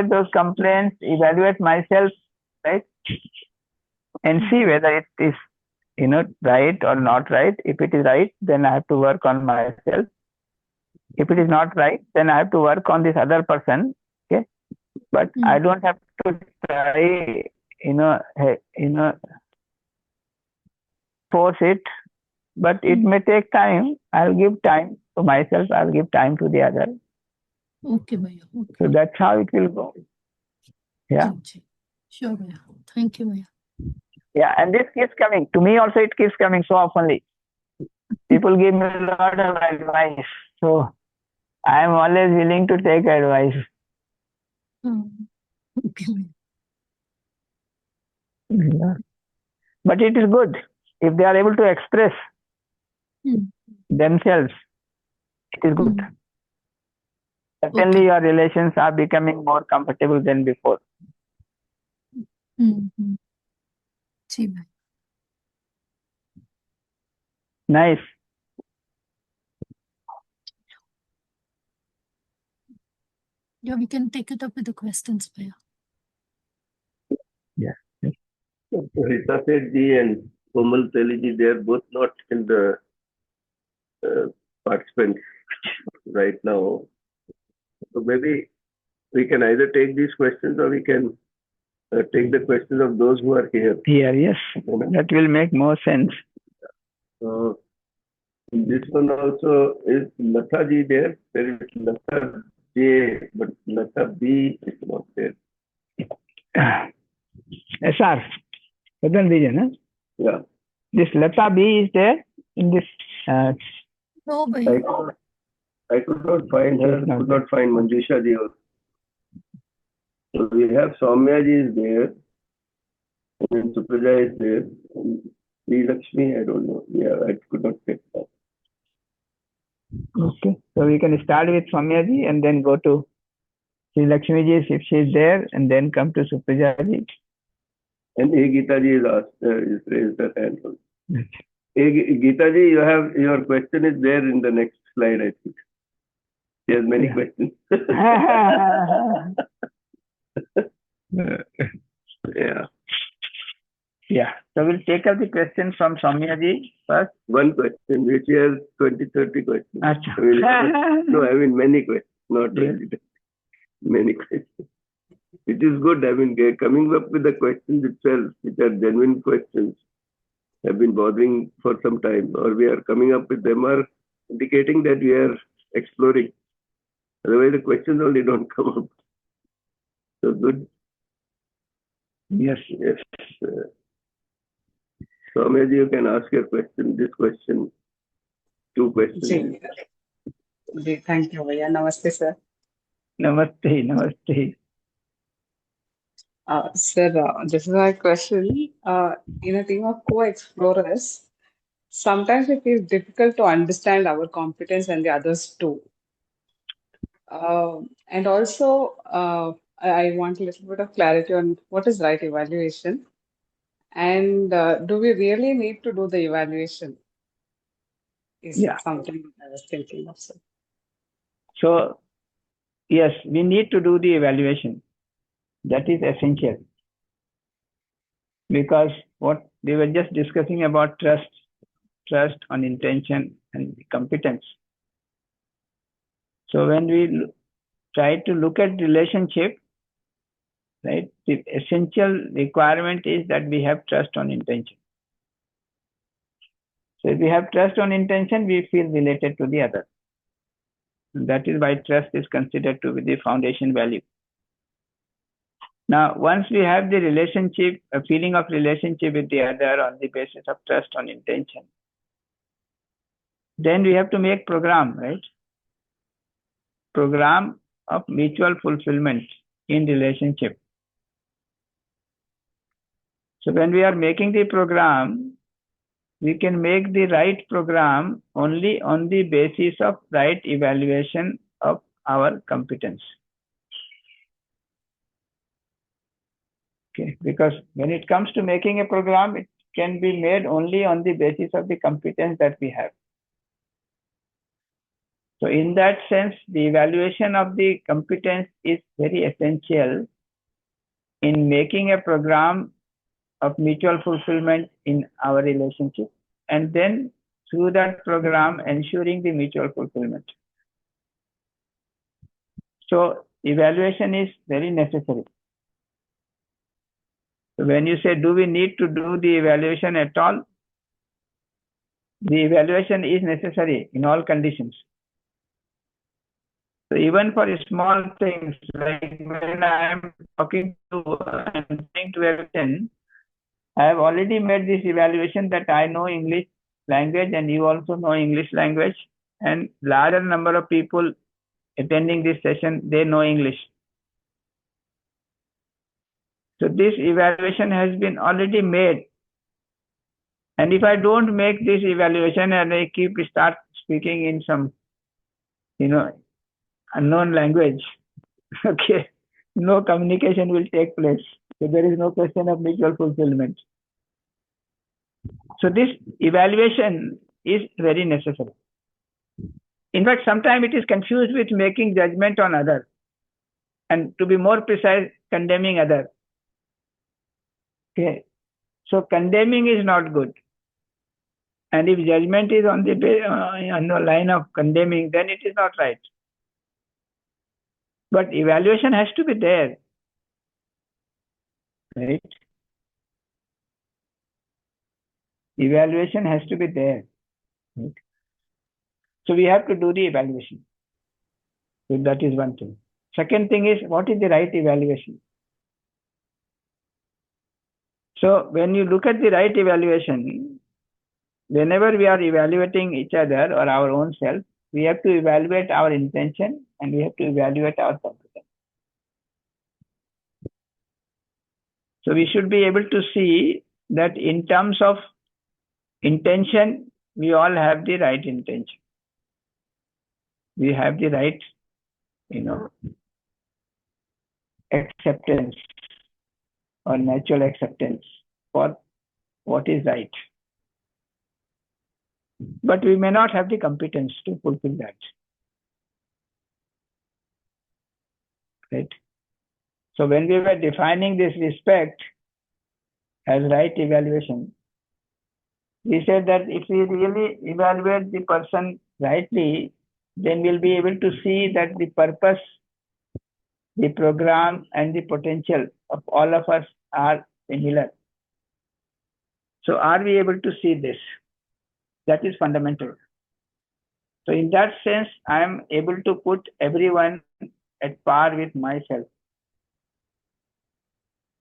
those complaints, evaluate myself, right, and see whether it is, right or not right. If it is right, then I have to work on myself. If it is not right, then I have to work on this other person. Okay, but I don't have to try, force it. But it may take time. I'll give time to myself. I'll give time to the other. Okay, Bhaiya. Okay. So that's how it will go. Yeah. Sure, Bhaiya. Thank you, Bhaiya. Yeah, and this keeps coming. To me also, it keeps coming so oftenly. People give me a lot of advice. So I am always willing to take advice. Okay. Yeah. But it is good if they are able to express themselves. It is good. Certainly, your relations are becoming more comfortable than before. Nice. Yeah, we can take it up with the questions, Bhaiya. Yeah. Rita Sethi and Komal Teliji, they are both not in the participants right now. So maybe we can either take these questions or we can take the questions of those who are here. Here, yes. That will make more sense. This one also is Lata ji there. There is Lata J, but Lata B is not there. SR, Southern region, huh? Yeah. This Lata B is there in this. No, Bhaiya. I could not find her. Could not find Manjusha ji also. So we have Soumya ji is there. And Supraja is there. And Sri Lakshmi, I don't know. Yeah, I could not get that. Okay. So we can start with Soumya ji and then go to Sri Lakshmi ji if she is there, and then come to Supraja ji. And Geeta ji is asked, is raised her hand. Geeta ji, you have your question is there in the next slide, I think. She has many questions. Yeah. Yeah. So we'll take up the question from Soumya ji first. One question, which has 20, 30 questions. No, I mean many questions, not 20, 30. Many questions. It is good. I mean, coming up with the questions itself, which are genuine questions, have been bothering for some time, or we are coming up with them, are indicating that we are exploring. Otherwise, the questions only don't come up. So good. Yes. Yes. So, maybe you can ask your question, this question, two questions. Thank you, Bhaiya. Namaste, sir. Namaste, namaste. Sir, this is my question. In a team of co-explorers, sometimes it is difficult to understand our competence and the others too. And also, I want a little bit of clarity on what is right evaluation, and do we really need to do the evaluation? Is something I was thinking of, sir. So, yes, we need to do the evaluation. That is essential. Because what we were just discussing about trust on intention and competence. So when we try to look at relationship, right, the essential requirement is that we have trust on intention. So if we have trust on intention, we feel related to the other. And that is why trust is considered to be the foundation value. Now, once we have the relationship, a feeling of relationship with the other on the basis of trust on intention, then we have to make program, right? Program of mutual fulfillment in relationship. So when we are making the program, we can make the right program only on the basis of right evaluation of our competence. Okay, because when it comes to making a program, it can be made only on the basis of the competence that we have. So in that sense, the evaluation of the competence is very essential in making a program of mutual fulfillment in our relationship, and then through that program ensuring the mutual fulfillment. So evaluation is very necessary. So when you say, do we need to do the evaluation at all? The evaluation is necessary in all conditions. So even for small things, like when I am talking to and saying to a person, I have already made this evaluation that I know English language and you also know English language, and larger number of people attending this session, they know English. So this evaluation has been already made. And if I don't make this evaluation and I start speaking in some, unknown language, okay, no communication will take place. So there is no question of mutual fulfillment. So this evaluation is very necessary. In fact, sometimes it is confused with making judgment on others, and to be more precise, condemning others. Okay, so condemning is not good. And if judgment is on the line of condemning, then it is not right. But evaluation has to be there, right? Evaluation has to be there. Right? So we have to do the evaluation. So that is one thing. Second thing is, what is the right evaluation? So when you look at the right evaluation, whenever we are evaluating each other or our own self, we have to evaluate our intention and we have to evaluate our competence. So we should be able to see that in terms of intention, we all have the right intention. We have the right, acceptance or natural acceptance for what is right. But we may not have the competence to fulfill that. Right? So when we were defining this respect as right evaluation, we said that if we really evaluate the person rightly, then we'll be able to see that the purpose, the program, and the potential of all of us are similar. So are we able to see this? That is fundamental. So in that sense, I am able to put everyone at par with myself.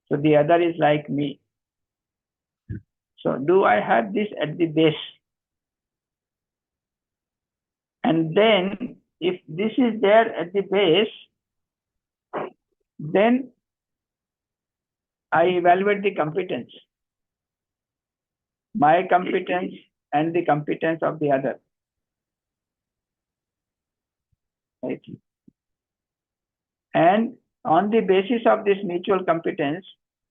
So the other is like me. So do I have this at the base? And then if this is there at the base, then I evaluate the competence, my competence and the competence of the other. Right? And on the basis of this mutual competence,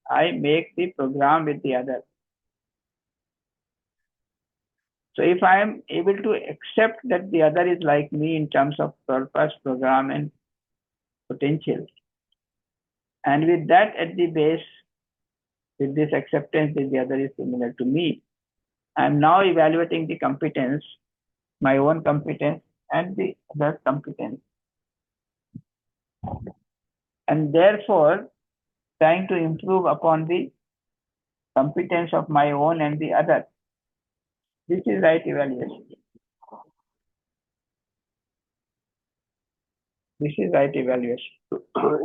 I make the program with the other. So if I am able to accept that the other is like me in terms of purpose, program, and potential, and with that at the base, with this acceptance that the other is similar to me, I am now evaluating the competence, my own competence and the other's competence. And therefore, trying to improve upon the competence of my own and the other. This is right evaluation. This is right evaluation.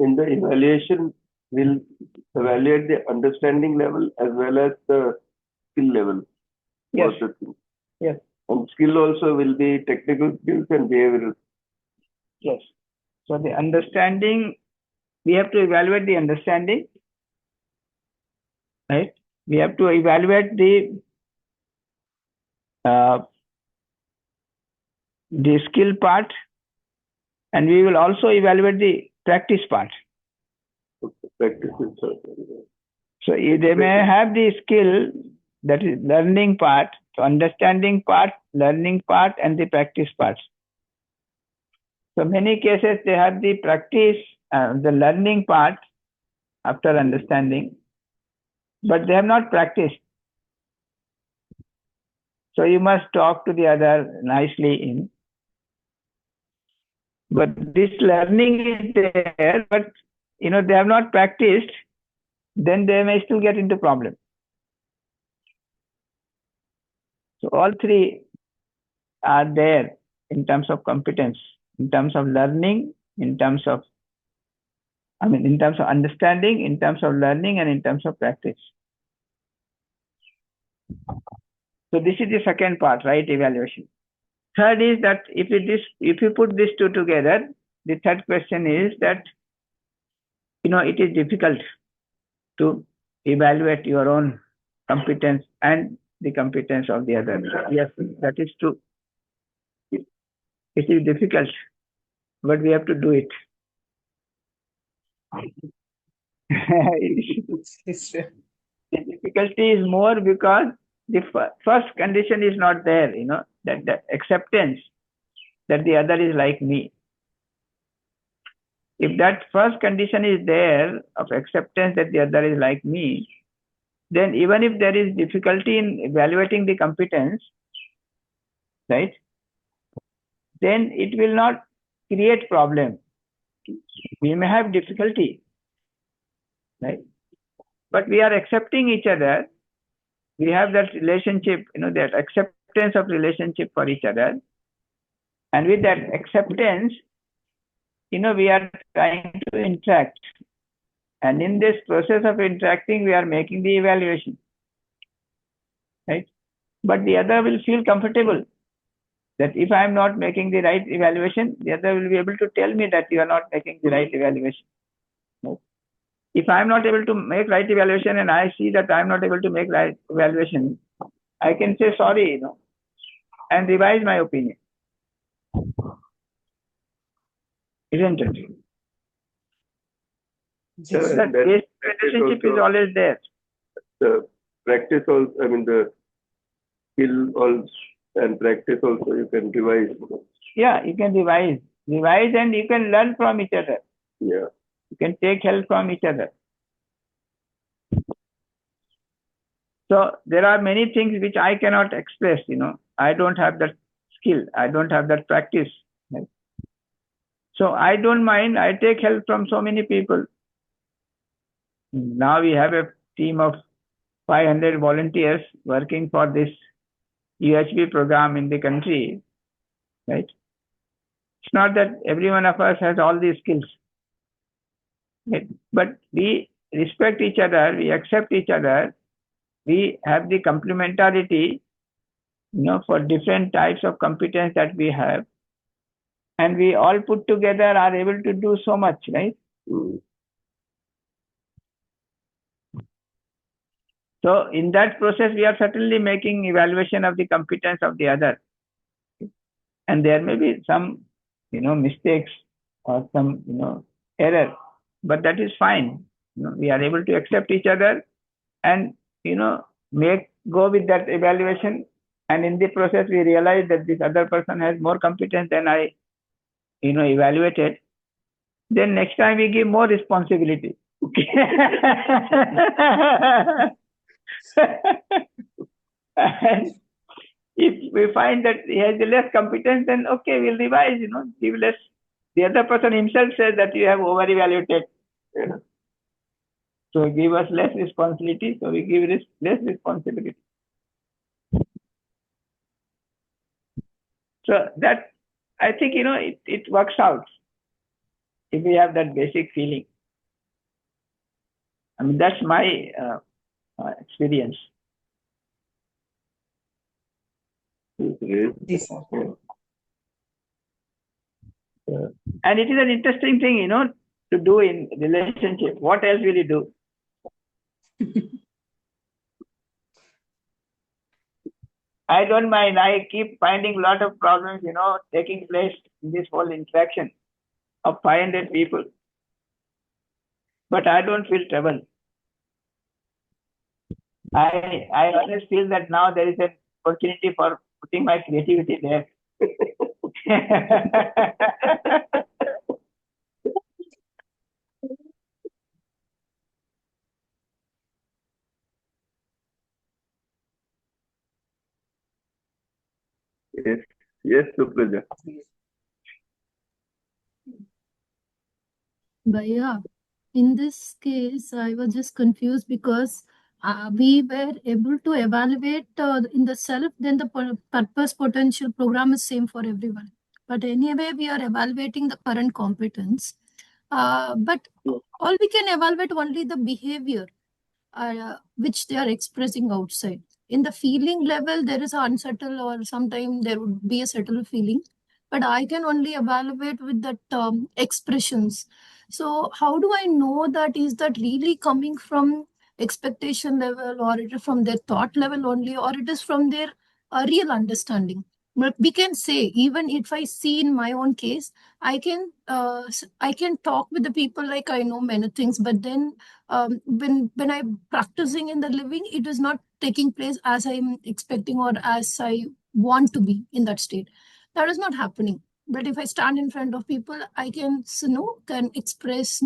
In the evaluation, will evaluate the understanding level as well as the skill level. Yes. Both the things. Yes. And skill also will be technical skills and behavioral. Yes. So the understanding, we have to evaluate the understanding, right? We have to evaluate the skill part, and we will also evaluate the practice part. Practice is So they may have the skill, that is learning part, so understanding part, learning part, and the practice part. So many cases they have the practice, the learning part after understanding, but they have not practiced. So you must talk to the other nicely. But this learning is there, but they have not practiced, then they may still get into problem. So all three are there in terms of competence, in terms of learning, in terms of understanding, in terms of learning, and in terms of practice. So this is the second part, right? Evaluation. Third is that if you put these two together, the third question is that it is difficult to evaluate your own competence and the competence of the other. Yes, that is true. It is difficult, but we have to do it. The difficulty is more because the first condition is not there, that the acceptance that the other is like me. If that first condition is there of acceptance that the other is like me, then even if there is difficulty in evaluating the competence, right, then it will not create problem. We may have difficulty, right, but we are accepting each other. We have that relationship, that acceptance of relationship for each other. And with that acceptance, we are trying to interact. And in this process of interacting, we are making the evaluation, right? But the other will feel comfortable that if I am not making the right evaluation, the other will be able to tell me that you are not making the right evaluation. Right? If I am not able to make right evaluation and I see that I am not able to make right evaluation, I can say sorry, and revise my opinion. Isn't it? So that basic relationship is always there. The practice also, the skill also and practice also you can revise. Yeah, you can revise, and you can learn from each other. Yeah. You can take help from each other. So there are many things which I cannot express, I don't have that skill, I don't have that practice. Right? So I don't mind, I take help from so many people. Now we have a team of 500 volunteers working for this UHV program in the country, right? It's not that every one of us has all these skills, right? But we respect each other, we accept each other, we have the complementarity, for different types of competence that we have, and we all put together are able to do so much, right? So in that process, we are certainly making evaluation of the competence of the other. And there may be some, mistakes or some, error, but that is fine. We are able to accept each other and, go with that evaluation. And in the process, we realize that this other person has more competence than I, evaluated. Then next time we give more responsibility. And if we find that he has less competence, then okay, we'll revise, give less. The other person himself says that you have over-evaluated. So give us less responsibility, so we give less responsibility. So that, I think, it works out if we have that basic feeling. I mean, that's my experience. Yes, sir. And it is an interesting thing, you know, to do in relationship. What else will you do? I don't mind. I keep finding a lot of problems, you know, taking place in this whole interaction of 500 people. But I don't feel trouble. I always feel that now there is an opportunity for putting my creativity there. Yes, yes, Supraja. Bhaiya, in this case, I was just confused because we were able to evaluate in the self, then the purpose potential program is same for everyone. But anyway, we are evaluating the current competence. But all we can evaluate only the behavior which they are expressing outside. In the feeling level, there is an unsettled or sometimes there would be a settled feeling, but I can only evaluate with that expressions. So how do I know that is that really coming from expectation level, or it is from their thought level only, or it is from their real understanding? But we can say, even if I see in my own case, I can talk with the people like I know many things, but then when I'm practicing in the living, it is not taking place as I'm expecting or as I want to be in that state. That is not happening. But if I stand in front of people, I can can express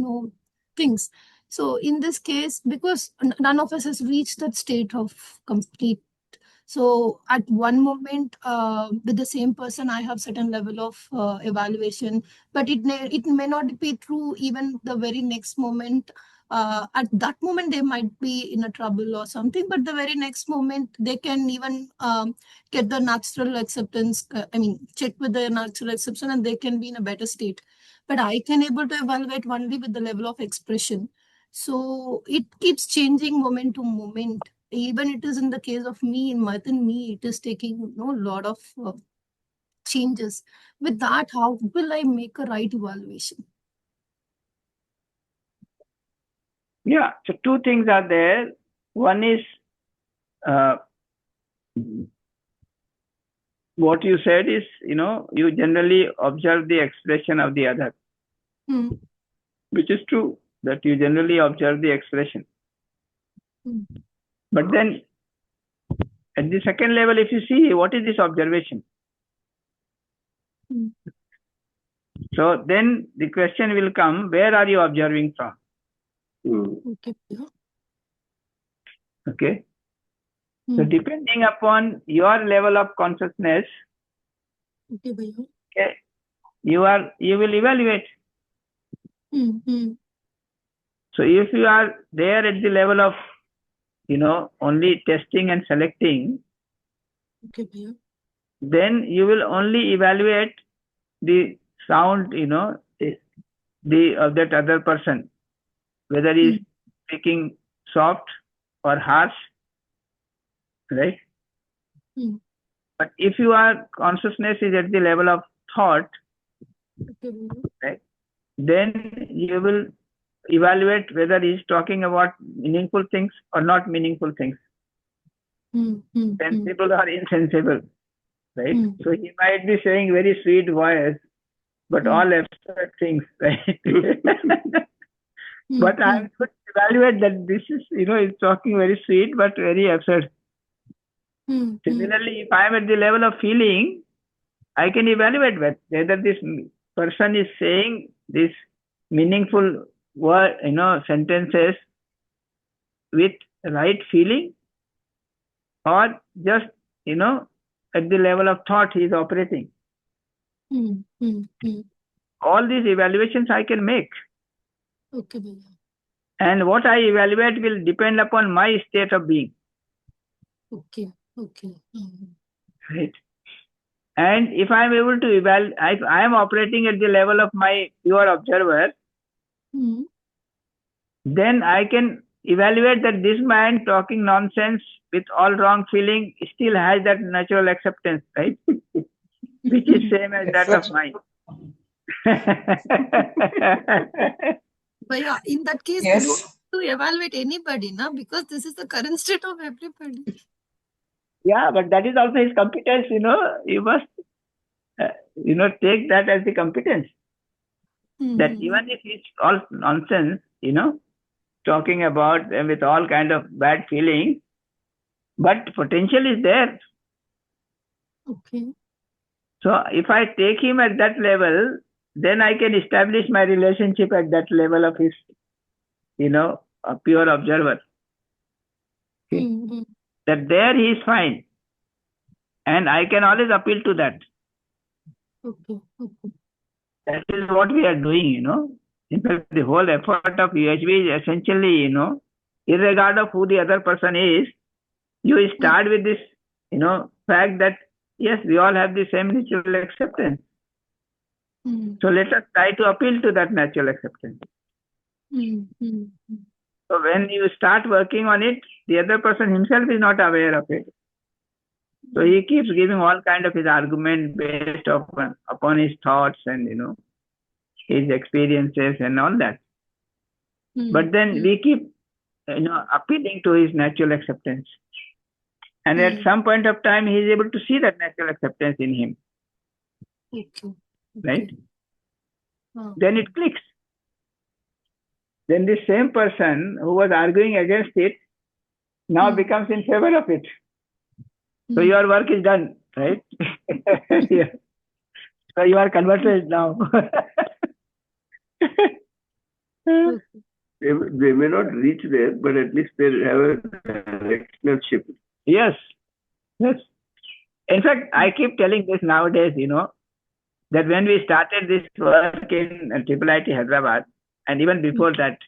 things. So in this case, because none of us has reached that state of complete. So at one moment, with the same person, I have certain level of evaluation, but it may not be true even the very next moment. At that moment, they might be in a trouble or something, but the very next moment, they can even get the natural acceptance. Check with the natural acceptance, and they can be in a better state. But I can able to evaluate only with the level of expression. So it keeps changing moment to moment. Even it is in the case of me, within me, it is taking a lot of changes. With that, how will I make a right evaluation? Yeah, so two things are there. One is what you said is, you know, you generally observe the expression of the other, which is true, that you generally observe the expression. But then at the second level, if you see, what is this observation? So then the question will come, where are you observing from? Okay. So depending upon your level of consciousness, okay, you will evaluate. So if you are there at the level of, you know, only testing and selecting, then you will only evaluate the sound, you know, the of that other person, whether he is speaking soft or harsh, right? But if your consciousness is at the level of thought, right, then you will evaluate whether he is talking about meaningful things or not meaningful things. Sensible or insensible, right? So he might be saying very sweet voice, but all abstract things, right? But I could evaluate that this is, you know, he's talking very sweet, but very absurd. Similarly, if I am at the level of feeling, I can evaluate whether this person is saying this meaningful word, you know, sentences with right feeling, or just, you know, at the level of thought he is operating. All these evaluations I can make. And what I evaluate will depend upon my state of being. Right. And if I am able to evaluate, if I am operating at the level of my pure observer, then I can evaluate that this mind talking nonsense with all wrong feeling still has that natural acceptance, right? Which is same as Yes, that of sir. mine. But yeah, in that case, they don't Yes. have to evaluate anybody, na? Because this is the current state of everybody. Yeah, but that is also his competence, You must, take that as the competence. That even if it's all nonsense, talking about them with all kind of bad feelings, but potential is there. Okay. So if I take him at that level, then I can establish my relationship at that level of his, a pure observer. Okay. That there he is fine. And I can always appeal to that. Okay. That is what we are doing, In fact, the whole effort of UHV is essentially, irregardless of who the other person is, you start with this, fact that, yes, we all have the same natural acceptance. So let us try to appeal to that natural acceptance. So when you start working on it, the other person himself is not aware of it. So he keeps giving all kind of his argument based upon his thoughts and, his experiences and all that. But then we keep, appealing to his natural acceptance. And at some point of time, he is able to see that natural acceptance in him. Okay. Right? Then it clicks. Then the same person who was arguing against it now becomes in favor of it. So your work is done, right? Yeah. So you are converted now. They may not reach there, but at least they have a directional shift. Yes. In fact, I keep telling this nowadays, that when we started this work in IIIT Hyderabad, and even before that,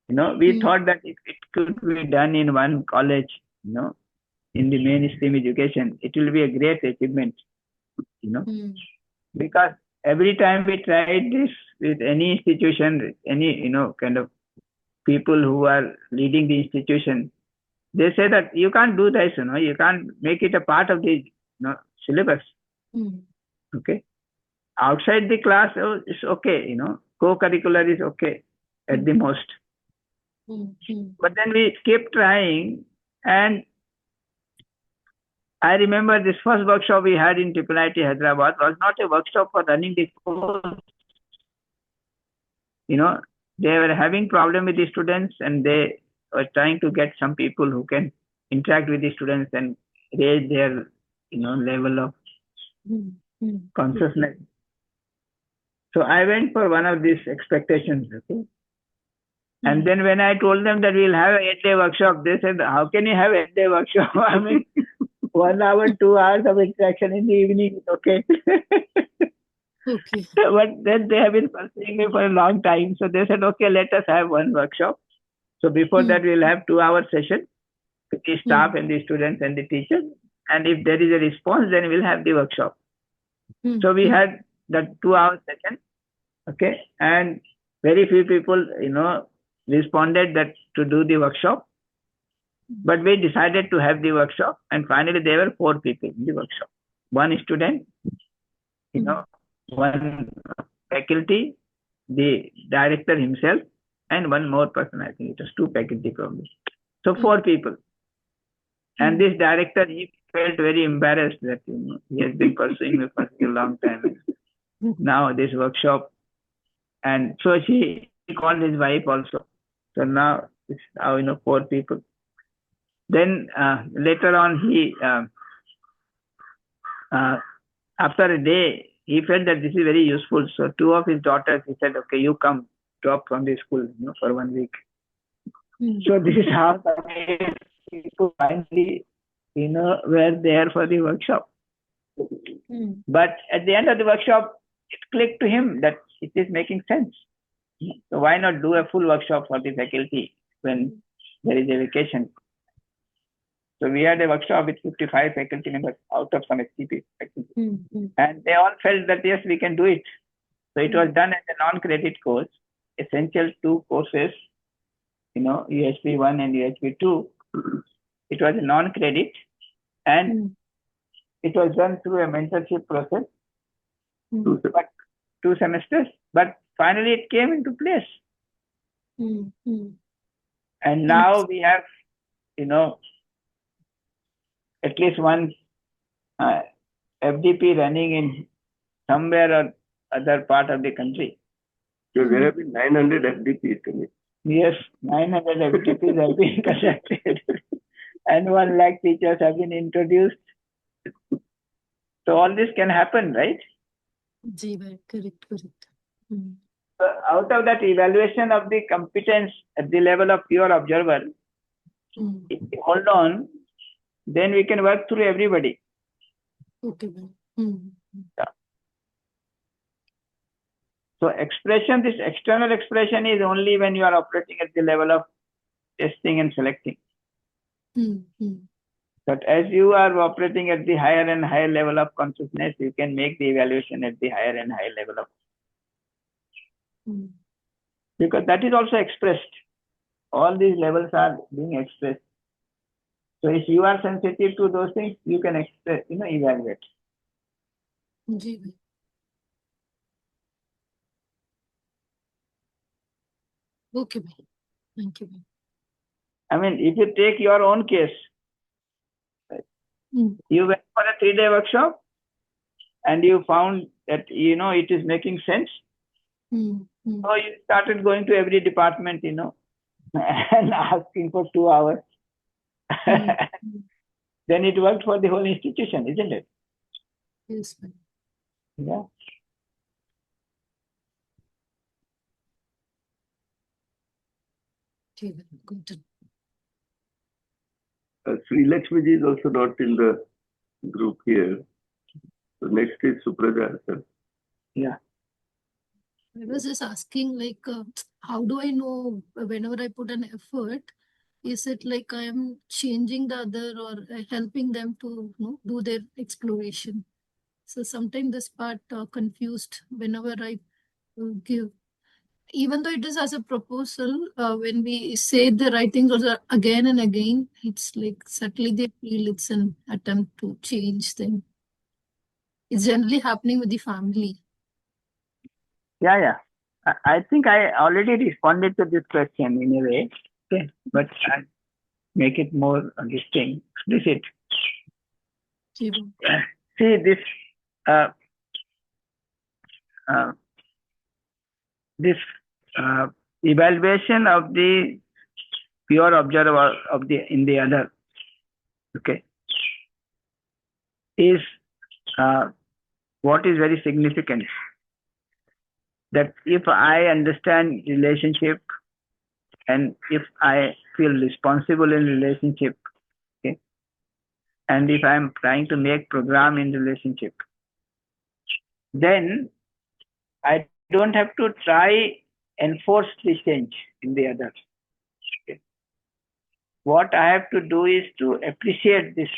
we thought that it could be done in one college, in the mainstream education. It will be a great achievement, because every time we tried this with any institution, any, kind of people who are leading the institution, they say that you can't do this, you can't make it a part of the syllabus. Okay. Outside the class, it's okay, co-curricular is okay at the most. But then we keep trying, and I remember this first workshop we had in IIIT Hyderabad was not a workshop for running the course. They were having problem with the students, and they were trying to get some people who can interact with the students and raise their, level of consciousness. So I went for one of these expectations, okay? And then when I told them that we'll have an 8-day workshop, they said, how can you have an 8-day workshop? I mean, 1 hour, 2 hours of interaction in the evening, okay? Okay. But then they have been pursuing me for a long time. So they said, okay, let us have one workshop. So before that, we'll have 2-hour session with the staff and the students and the teachers. And if there is a response, then we'll have the workshop. So we had that 2-hour session, okay? And very few people, responded that to do the workshop. But we decided to have the workshop, and finally there were 4 people in the workshop. 1 student, one faculty, the director himself, and 1 more person. I think it was 2 faculty probably. So 4 people. And this director, he felt very embarrassed that he has been pursuing me for a long time. Now this workshop, and so he called his wife also. So now it's 4 people. Then later on, he after a day, he felt that this is very useful. So 2 of his daughters, he said, okay, you come drop from the school, for 1 week. So this is how people finally, were there for the workshop. But at the end of the workshop, it clicked to him that it is making sense. So why not do a full workshop for the faculty when there is a vacation? So we had a workshop with 55 faculty members out of some STP faculty. And they all felt that, yes, we can do it. So it was done as a non-credit course, essential 2 courses UHV 1 and UHV 2, it was a non-credit, and it was done through a mentorship process, but 2 semesters, but finally it came into place. And now we have, at least one FDP running in somewhere or other part of the country. So there have been 900 FDPs to me. Yes, 900 FDPs have been conducted and 1 lakh teachers have been introduced. So all this can happen, right? Correct. So out of that evaluation of the competence at the level of pure observer, if we hold on, then we can work through everybody. Okay. Yeah. So expression, this external expression is only when you are operating at the level of testing and selecting. But as you are operating at the higher and higher level of consciousness, you can make the evaluation at the higher and higher level of. Because that is also expressed. All these levels are being expressed. So if you are sensitive to those things, you can express, evaluate. Okay. Thank you. I mean, if you take your own case, you went for a 3-day workshop and you found that, it is making sense. So you started going to every department, and asking for 2 hours. Then it worked for the whole institution, isn't it? Yes, ma'am. Yeah. Good. Sri Lakshmi ji is also not in the group here. So next is Supraja. Yeah. I was just asking, how do I know whenever I put an effort, is it like I am changing the other or helping them to do their exploration? So sometimes this part confused whenever I give. Even though it is as a proposal, when we say the right things also again and again, it's like subtly they feel it's an attempt to change them. It's generally happening with the family. Yeah. I think I already responded to this question in a way. Okay. But I'll make it more distinct, explicit. See, this evaluation of the pure observer in the other, okay, is what is very significant. That if I understand relationship and if I feel responsible in relationship, okay, and if I'm trying to make program in relationship, then I don't have to try enforce the change in the other. Okay. What I have to do is to appreciate this,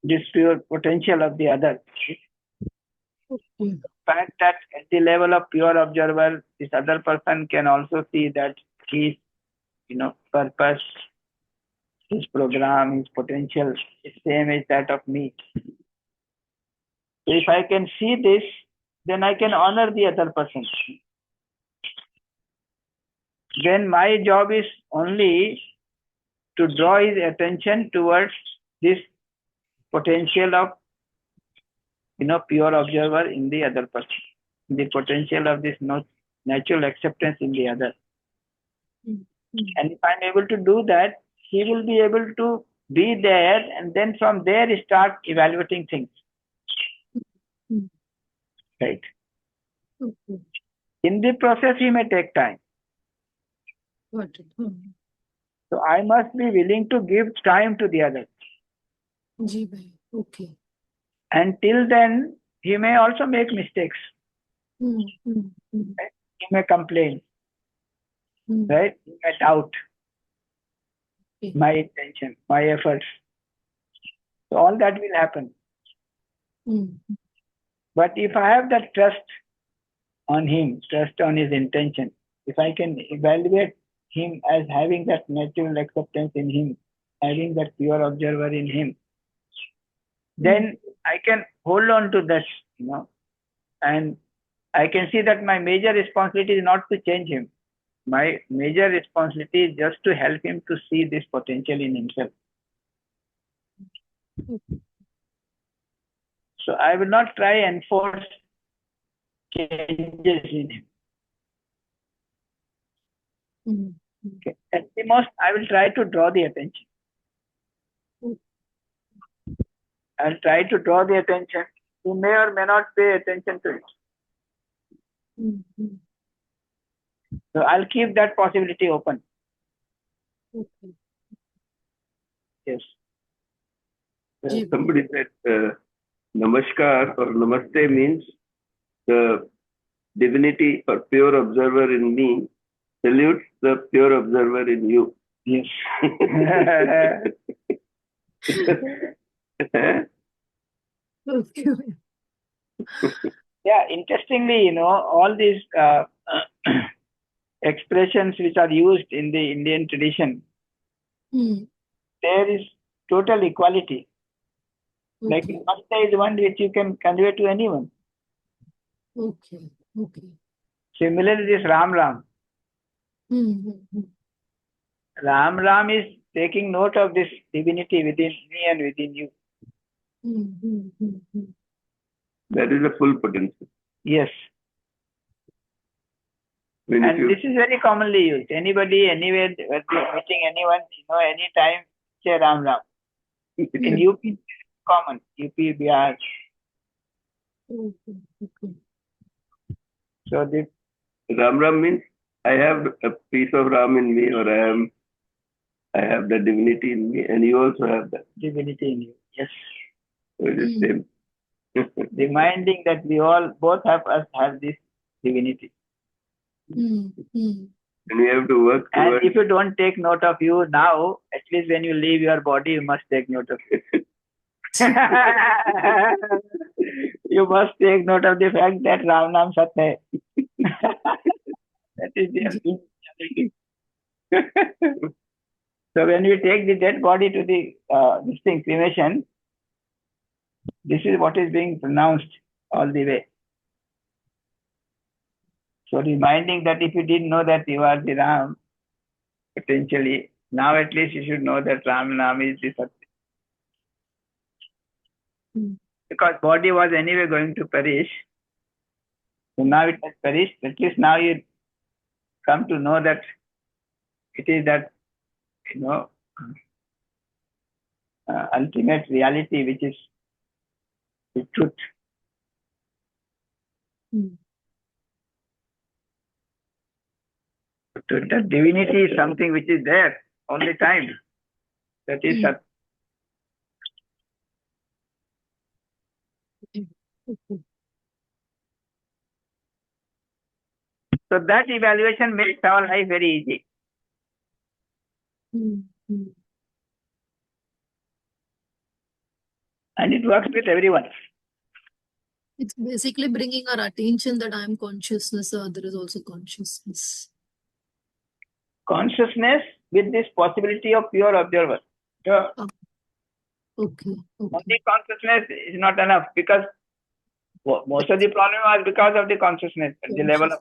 this pure potential of the other. The fact that at the level of pure observer, this other person can also see that his, purpose, his program, his potential is same as that of me. So if I can see this, then I can honor the other person. Then my job is only to draw his attention towards this potential of, pure observer in the other person, the potential of this natural acceptance in the other. And if I'm able to do that, he will be able to be there, and then from there start evaluating things. Right? In the process, he may take time. So I must be willing to give time to the other. Okay. Until then, he may also make mistakes. Right? He may complain. Right? He may doubt my intention, my efforts. So all that will happen. But if I have that trust on him, trust on his intention, if I can evaluate him as having that natural acceptance in him, having that pure observer in him, then I can hold on to that, and I can see that my major responsibility is not to change him. My major responsibility is just to help him to see this potential in himself. So I will not try and force changes in him. Okay. At the most, I will try to draw the attention. I'll try to draw the attention. You may or may not pay attention to it. So I'll keep that possibility open. Yes. Somebody said Namaskar or Namaste means the divinity or pure observer in me salutes the pure observer in you. Yes. Yeah, interestingly, all these expressions which are used in the Indian tradition, there is total equality. Like Namaste is one which you can convey to anyone. Okay. Similarly, this Ram Ram. Ram Ram is taking note of this divinity within me and within you. That is the full potential. Yes. And this is very commonly used. Anybody, anywhere, meeting anyone, anytime, say Ram Ram. In UP, it's common. UP, Bihar. So this Ram Ram means I have a piece of Ram in me, or I have the divinity in me, and you also have that divinity in you. Yes. So it is same. Reminding that we all, both of us have this divinity. And we have to work towards. And if you don't take note of you now, at least when you leave your body, you must take note of it. You must take note of the fact that Ram Nam Sat hai. That is the reality. So when we take the dead body to the cremation, this is what is being pronounced all the way. So reminding that if you didn't know that you are the Ram, potentially, now at least you should know that Ram Nam is the Satya. Because body was anyway going to perish. So now it has perished. At least now you come to know that it is that, ultimate reality which is the truth. So that divinity is something which is there all the time. That is Sat. So that evaluation makes our life very easy. And it works with everyone. It's basically bringing our attention that I am consciousness, or there is also consciousness. Consciousness with this possibility of pure observer. So Okay. only consciousness is not enough, because most of the problem was because of the consciousness at the level of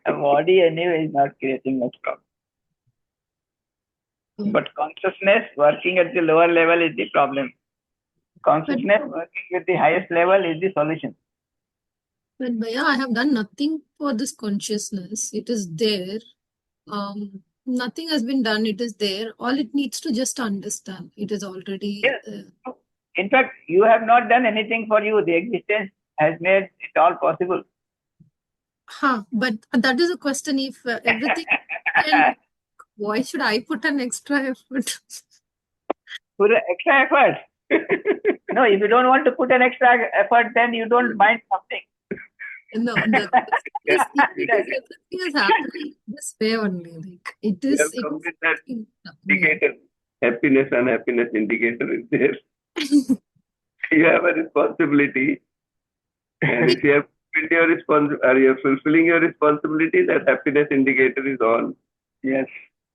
body anyway is not creating much problem. But consciousness working at the lower level is the problem. Consciousness working at the highest level is the solution. But Bhaiya, I have done nothing for this consciousness. It is there. Nothing has been done. It is there. All it needs to just understand. It is already. Yes. In fact, you have not done anything for you. The existence has made it all possible. But that is a question. If everything can, why should I put an extra effort? Put an extra effort? No, if you don't want to put an extra effort, then you don't mind something. No, the everything is happening this way only. Like it is. That indicator, happiness and unhappiness indicator is there. You have a responsibility And if you have fulfilled your or you're fulfilling your responsibility, that happiness indicator is on. Yes.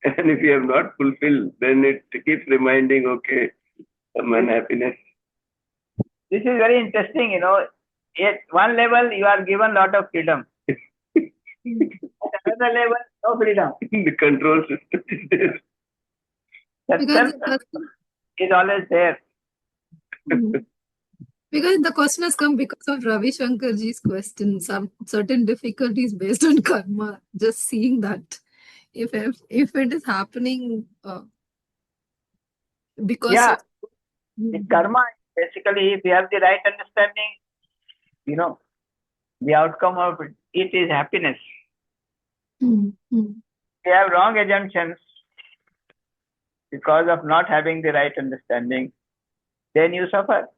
And if you have not fulfilled, then it keeps reminding, okay, some unhappiness. This is very interesting, At one level, you are given lot of freedom. At another level, no freedom. The control system is there. That Because self is always there. because the question has come because of Ravi Shankarji's question, some certain difficulties based on karma. Just seeing that, if it is happening because Yeah, of the karma, basically, if you have the right understanding, the outcome of it is happiness. If you have wrong assumptions because of not having the right understanding, then you suffer.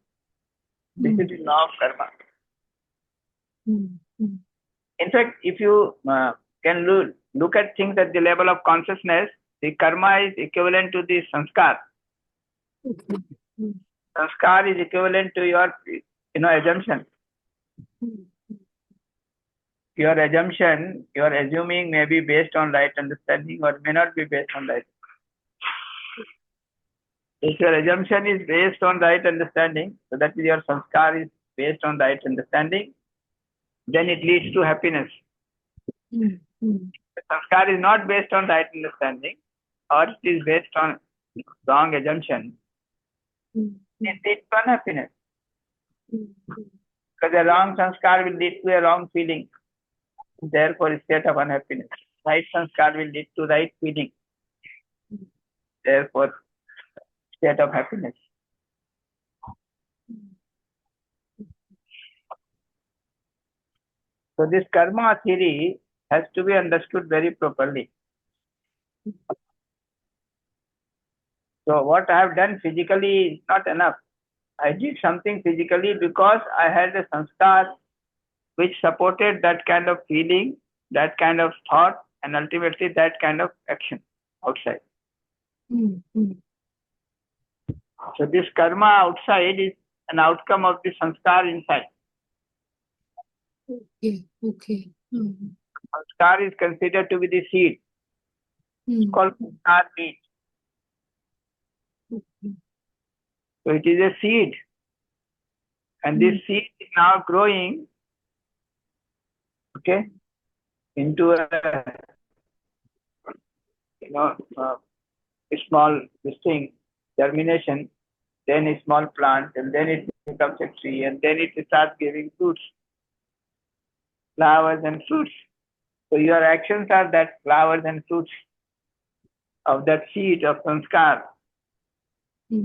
This is the law of karma. In fact, if you can look at things at the level of consciousness, the karma is equivalent to the sanskar. Sanskar is equivalent to your, assumption. Your assumption, your assuming may be based on right understanding or may not be based on right. If your assumption is based on right understanding, so that is your sanskar is based on right understanding, then it leads to happiness. The sanskar is not based on right understanding, or it is based on wrong assumption, it leads to unhappiness. Because a wrong sanskar will lead to a wrong feeling, therefore a state of unhappiness. Right sanskar will lead to right feeling, therefore state of happiness. So this karma theory has to be understood very properly. So what I have done physically is not enough. I did something physically because I had a sanskar which supported that kind of feeling, that kind of thought, and ultimately that kind of action outside. So this karma outside is an outcome of the sanskar inside. Okay. Sanskar is considered to be the seed. It's called sanskar bead. So it is a seed. And this seed is now growing, into a, a small germination, then a small plant, and then it becomes a tree, and then it starts giving fruits, flowers and fruits. So your actions are that flowers and fruits of that seed of sanskar. So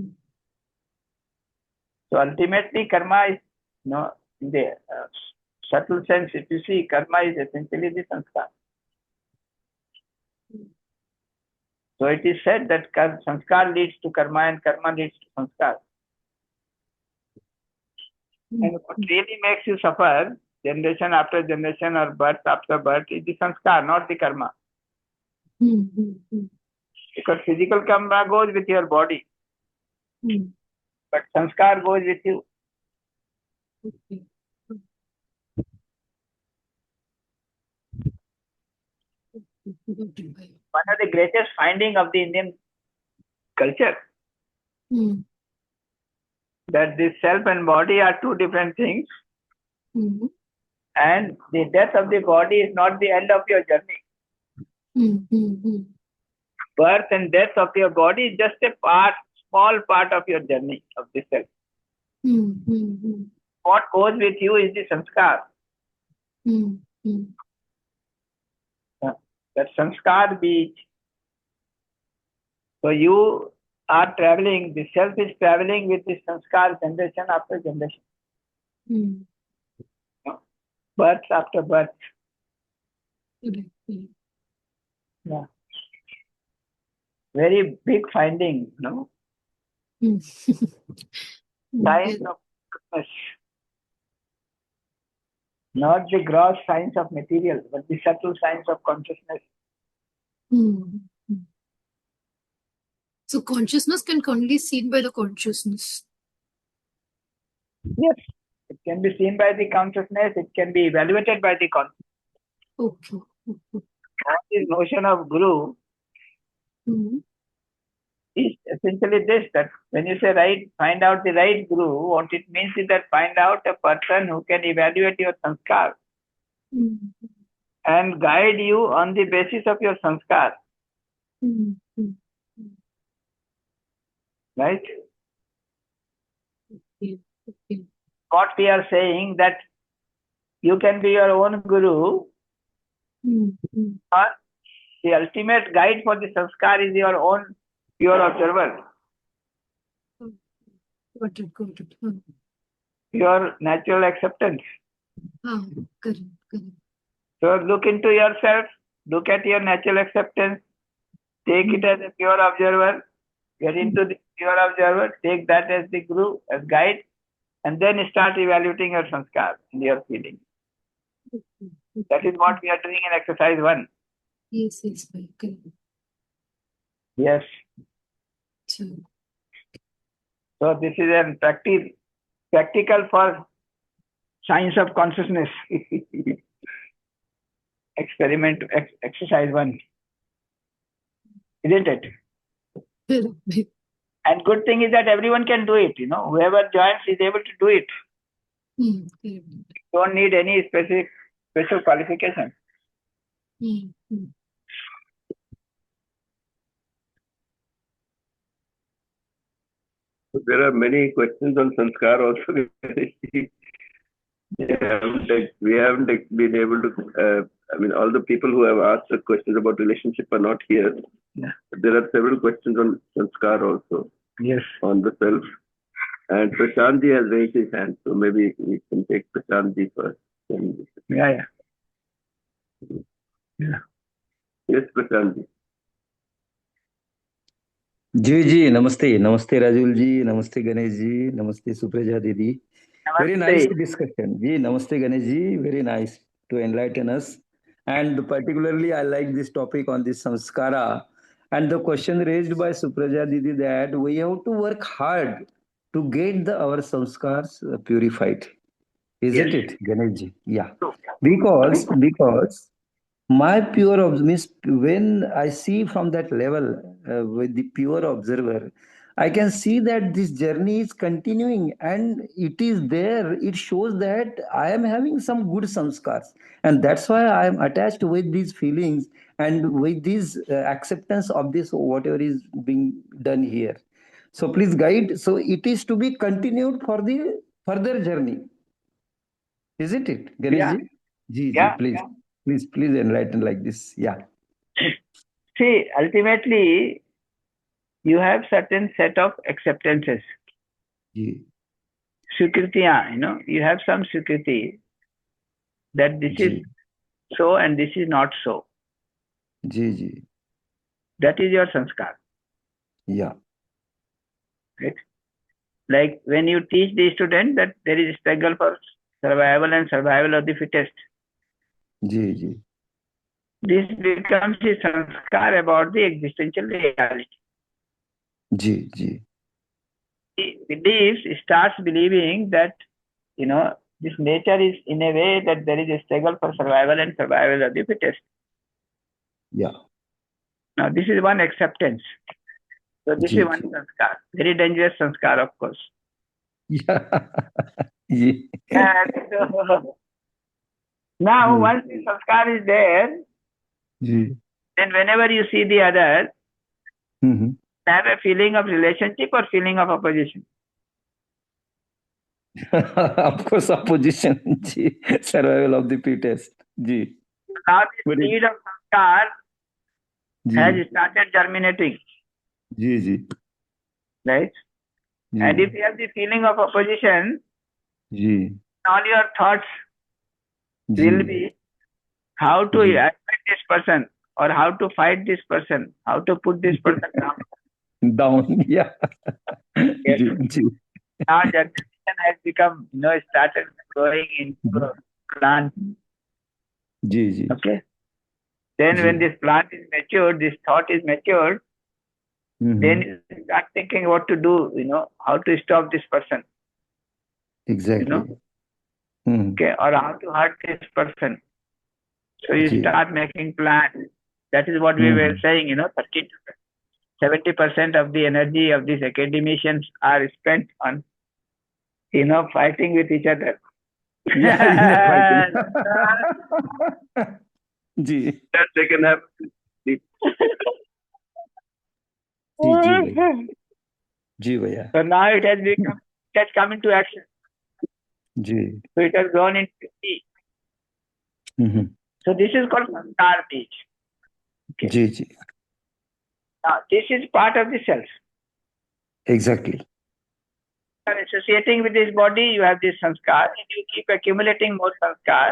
ultimately, karma is, in the subtle sense, if you see, karma is essentially the sanskar. So it is said that sanskar leads to karma and karma leads to sanskar. And what really makes you suffer, generation after generation or birth after birth, is the sanskar, not the karma. Because physical karma goes with your body, but sanskar goes with you. One of the greatest findings of the Indian culture, that the self and body are two different things, and the death of the body is not the end of your journey. Birth and death of your body is just a small part of your journey of the self. What goes with you is the sanskar. That sanskar beach. So you are traveling, the self is traveling with the sanskar generation after generation. Birth after birth. Yeah. Very big finding, Science of consciousness. Not the gross science of material, but the subtle science of consciousness. So consciousness can only be seen by the consciousness. Yes. It can be seen by the consciousness. It can be evaluated by the consciousness. Okay. This notion of guru is essentially this, that when you say right, find out the right guru, what it means is that find out a person who can evaluate your sanskar and guide you on the basis of your sanskar. Right? Okay. What we are saying, that you can be your own guru, or the ultimate guide for the sanskar is your own pure observer, Got it. your natural acceptance. Correct. So look into yourself, look at your natural acceptance, take it as a pure observer, get into the pure observer, take that as the guru, as guide, and then start evaluating your sanskar and your feeling. That is what we are doing in exercise 1. Yes, correct. Yes. Sure. So this is a practical for science of consciousness. Exercise 1. Isn't it? Correct. And good thing is that everyone can do it. Whoever joins is able to do it. Correct. Don't need any special qualification. There are many questions on sanskar also. We haven't been able to. All the people who have asked the questions about relationship are not here. Yeah. There are several questions on sanskar also. Yes. On the self. And Prashantji has raised his hand, so maybe we can take Prashantji first. Yeah. Yes, Prashantji. जी नमस्ते राजुल जी, नमस्ते गणेश जी, नमस्ते सुप्रेजा दीदी. Very nice discussion. जी नमस्ते Ganesh ji, very nice to enlighten us. And particularly I like this topic on this samskara and the question raised by Supraja Didi that we have to work hard to get our samskars purified. Isn't it, Ganesh ji? Yeah. Because my pure means when I see from that level with the pure observer, I can see that this journey is continuing and it is there. It shows that I am having some good samskars, and that's why I am attached with these feelings and with this acceptance of this whatever is being done here. So please guide. So it is to be continued for the further journey, isn't it, Ganesh ji? Yeah. Please. Please enlighten like this. Yeah. See, ultimately, you have certain set of acceptances. Sukritiya, you have some sukriti that this is so and this is not so. That is your sanskar. Yeah. Right? Like when you teach the student that there is a struggle for survival and survival of the fittest. This becomes the sanskar about the existential reality. He starts believing that, this nature is in a way that there is a struggle for survival and survival of the fittest. Yeah. Now, this is one acceptance. So, this is one sanskar. Very dangerous sanskar, of course. Yeah. And now, once the sanskar is there, then whenever you see the other, have a feeling of relationship or feeling of opposition? Of course, opposition. Survival of the fittest. Now the seed of sanskar has started germinating. Right? And if you have the feeling of opposition, all your thoughts will be how to avoid this person, or how to fight this person, how to put this person down. Yeah. Yes. Now germination has become, started growing into a plant. Okay. Then when this plant is matured, this thought is matured, then you start thinking what to do, how to stop this person. Exactly. Okay, or how to hurt this person. So you ji start making plans. That is what we were saying, 30 to 70% of the energy of these academicians are spent on, fighting with each other. yeah inner fighting ji That second half. जी जी भैया जी भैया So now it has come into action. Ji So it has gone into tea. So this is called Sanskar beach. Okay. Ji ji Now this is part of the self. exactly You are associating with this body, you have this sanskar, and you keep accumulating more sanskar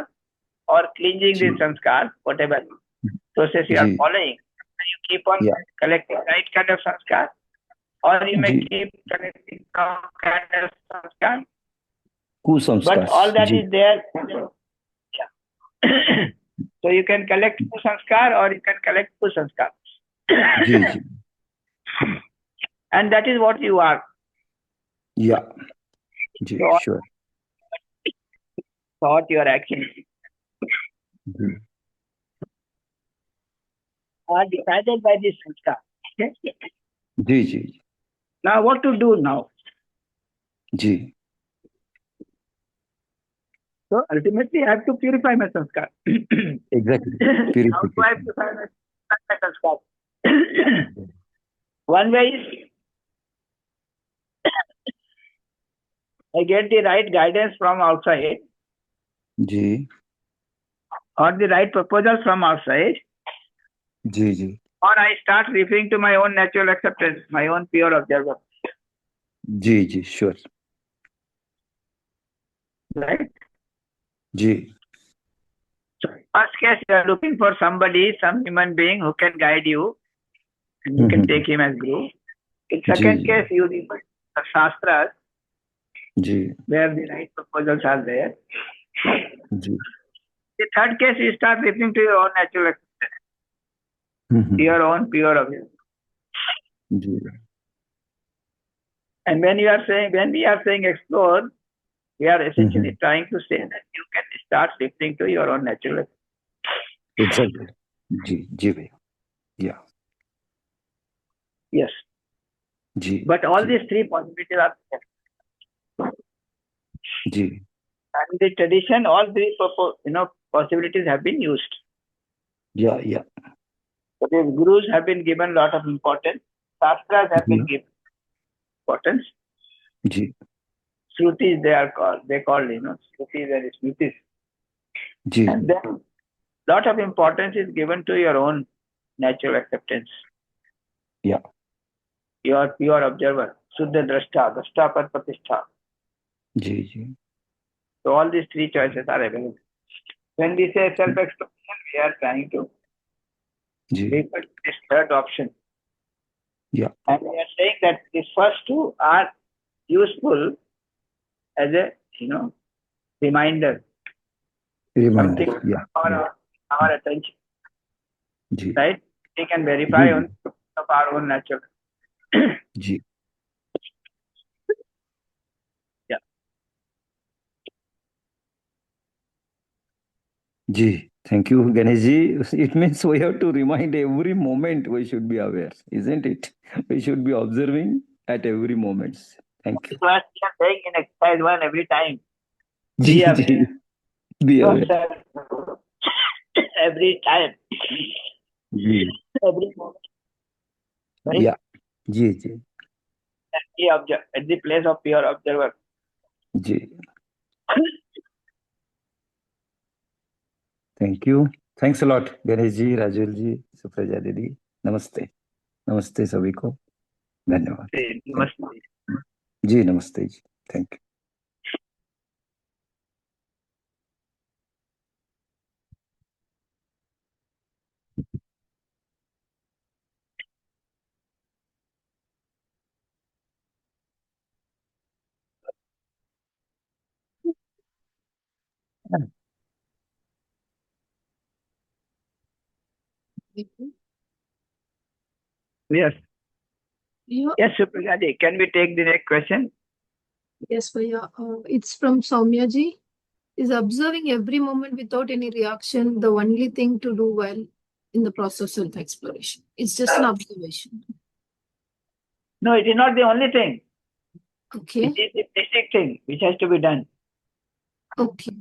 or cleansing ji this sanskar, whatever process you are ji following. You keep on yeah collecting right kind of sanskar, or you may ji keep collecting some kind of sanskar. But कुसंस्कार all that ji is there. Yeah. So you can collect kusanskar or you can collect kusanskar. Ji ji And that is what you are. yeah ji So sure thought your actions ji are decided by this sanskar. Ji ji Now what to do now? Ji So ultimately I have to purify my sanskar. exactly How do I purification purify my sanskar? One way is I get the right guidance from outside ji or the right proposals from outside, ji ji or I start referring to my own natural acceptance, my own pure observer. Ji ji sure Right? Ji So first case, you are looking for somebody, some human being who can guide you, and you can take him as guru. In second ji case, you refer to the shastras, ji where the right proposals are there. Ji The third case, you start referring to your own natural acceptance, your own pure observer. Ji And when we are saying explore, we are essentially trying to say that you can start referring to your own natural acceptance. exactly जी जी भैया yeah Yes. Ji But all ji these three possibilities are there. Ji And in the tradition, all three possibilities have been used. yeah So the gurus have been given a lot of importance. Shastras have been given importance. Ji Shrutis they are called. They called Shrutis and Smritis. Ji And then lot of importance is given to your own natural acceptance. yeah Your pure observer, Shuddha Drashta, Drashta Par Pratishtha. Ji ji So all these three choices are available. When we say self-exploration, we are trying to ji refer to this third option. yeah And we are saying that these first two are useful as a reminder. reminder Something yeah for our attention. Ji Right? We can verify ji on of our own natural. Ji Yeah. Ji thank you Ganesh ji it means we have to remind every moment we should be aware isn't it we should be observing at every moment thank you That's what we are saying in exercise 1 every time. Ji Be ji aware. be aware Yourself every time. Ji Every moment. Right? yeah ji ji At the place of pure observer. Ji thank you thanks a lot Ganesh ji Rajul ji Supraja didi namaste नमस्ते सभी को धन्यवाद Namaste. जी नमस्ते जी thank you Yes. Yeah, Yes, Supriya ji. Can we take the next question? yes, Bhaiya. It's from Soumya ji. Is observing every moment without any reaction the only thing to do well in the process of self-exploration? It's just an observation. No, it is not the only thing. Okay. It is the basic thing which has to be done. Okay.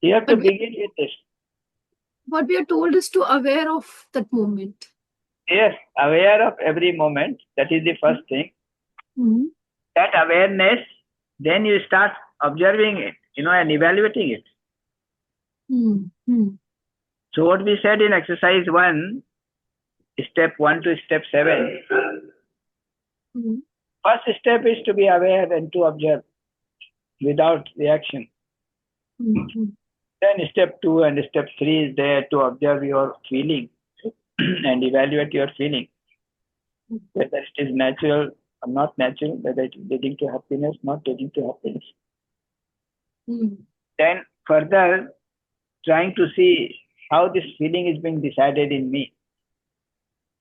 You have to But begin with this. what we are told is to aware of that moment. Yes, aware of every moment. That is the first thing. Mm-hmm. That awareness, then you start observing it, and evaluating it. Mm-hmm. So what we said in exercise 1, step 1 to step 7, Mm-hmm. first step is to be aware and to observe without reaction. Mm-hmm. Then step 2 and step 3 is there to observe your feeling and evaluate your feeling. Whether it is natural or not natural, whether it is leading to happiness, not leading to happiness. Mm-hmm. Then further, trying to see how this feeling is being decided in me.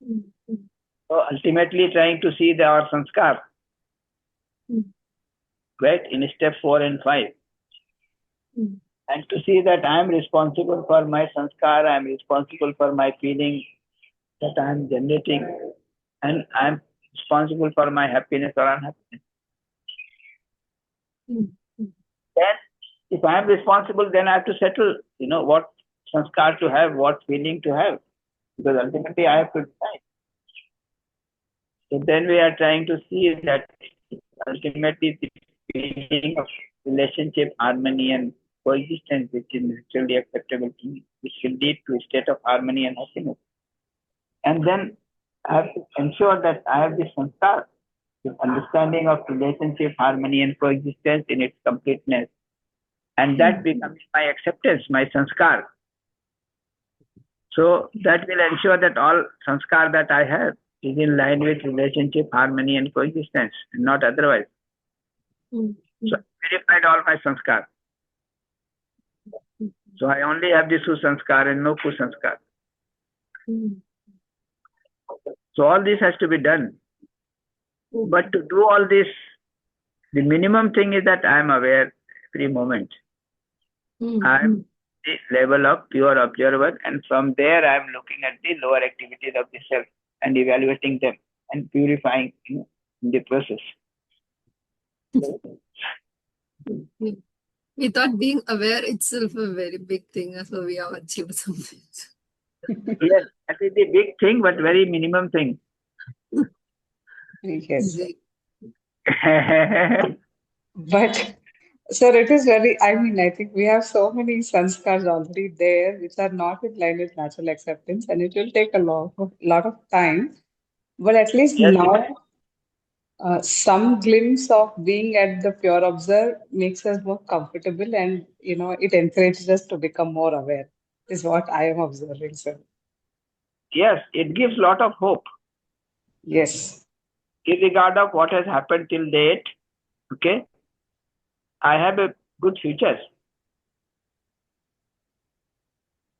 Mm-hmm. So ultimately trying to see our sanskar, right, in step 4 and 5. Mm-hmm. And to see that I am responsible for my sanskar, I am responsible for my feeling that I am generating, and I am responsible for my happiness or unhappiness. Mm-hmm. Then, if I am responsible, then I have to settle, what sanskar to have, what feeling to have, because ultimately I have to decide. So then we are trying to see that ultimately the feeling of relationship, harmony, and coexistence, which is naturally acceptable to me, which will lead to a state of harmony and happiness. And then I have to ensure that I have this sanskar, this understanding of relationship, harmony, and coexistence in its completeness. And that becomes my acceptance, my sanskar. So that will ensure that all sanskar that I have is in line with relationship, harmony, and coexistence, and not otherwise. So I verified all my sanskar. So I only have the susanskar and no kusanskar. So all this has to be done. But to do all this, the minimum thing is that I am aware every moment. I am the level of pure observer, and from there I am looking at the lower activities of the self and evaluating them and purifying in the process. We thought being aware itself a very big thing, so we have achieved something. Yes, that is the big thing, but very minimum thing. Yes. But, sir, it is very, I think we have so many sanskars already there which are not in line with natural acceptance, and it will take a lot of time. But at least Yes, now, some glimpse of being at the pure observe makes us more comfortable, and it encourages us to become more aware, is what I am observing, sir. yes, it gives lot of hope. Yes. Irregardless of what has happened till date, okay, I have a good future.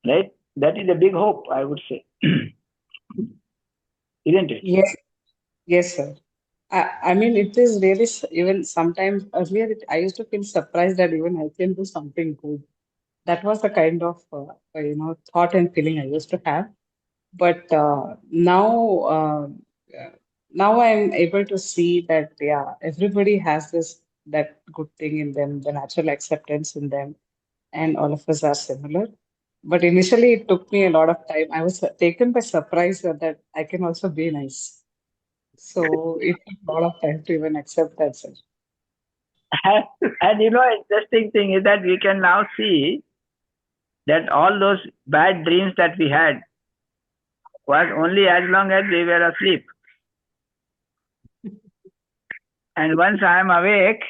Right? That is a big hope, I would say. Isn't it? Yes. Yes, sir. I mean, it is really, even sometimes earlier, I used to feel surprised that even I can do something good. That was the kind of, thought and feeling I used to have. But now I'm able to see that, yeah, everybody has that good thing in them, the natural acceptance in them, and all of us are similar. But initially, it took me a lot of time. I was taken by surprise that I can also be nice. So it took a lot of time to even accept that, sir. And interesting thing is that we can now see that all those bad dreams that we had was only as long as we were asleep. And once I am awake,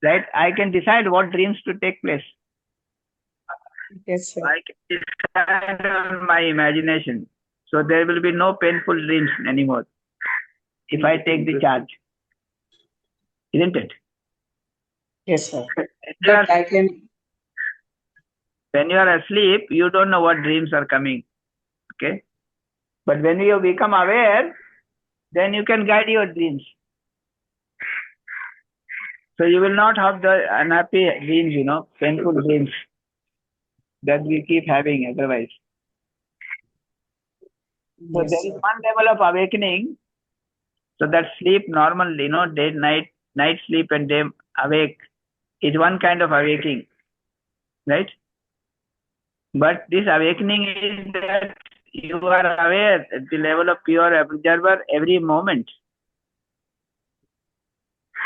right, I can decide what dreams to take place. Yes, sir. I can decide on my imagination. So there will be no painful dreams anymore if I take the charge. Isn't it? Yes, sir. But I can. When you are asleep, you don't know what dreams are coming. Okay? But when you become aware, then you can guide your dreams. So you will not have the unhappy dreams, painful dreams that we keep having otherwise. So there is one level of awakening. So that sleep normal, day, night sleep and day awake is one kind of awakening, right? But this awakening is that you are aware at the level of pure observer every moment.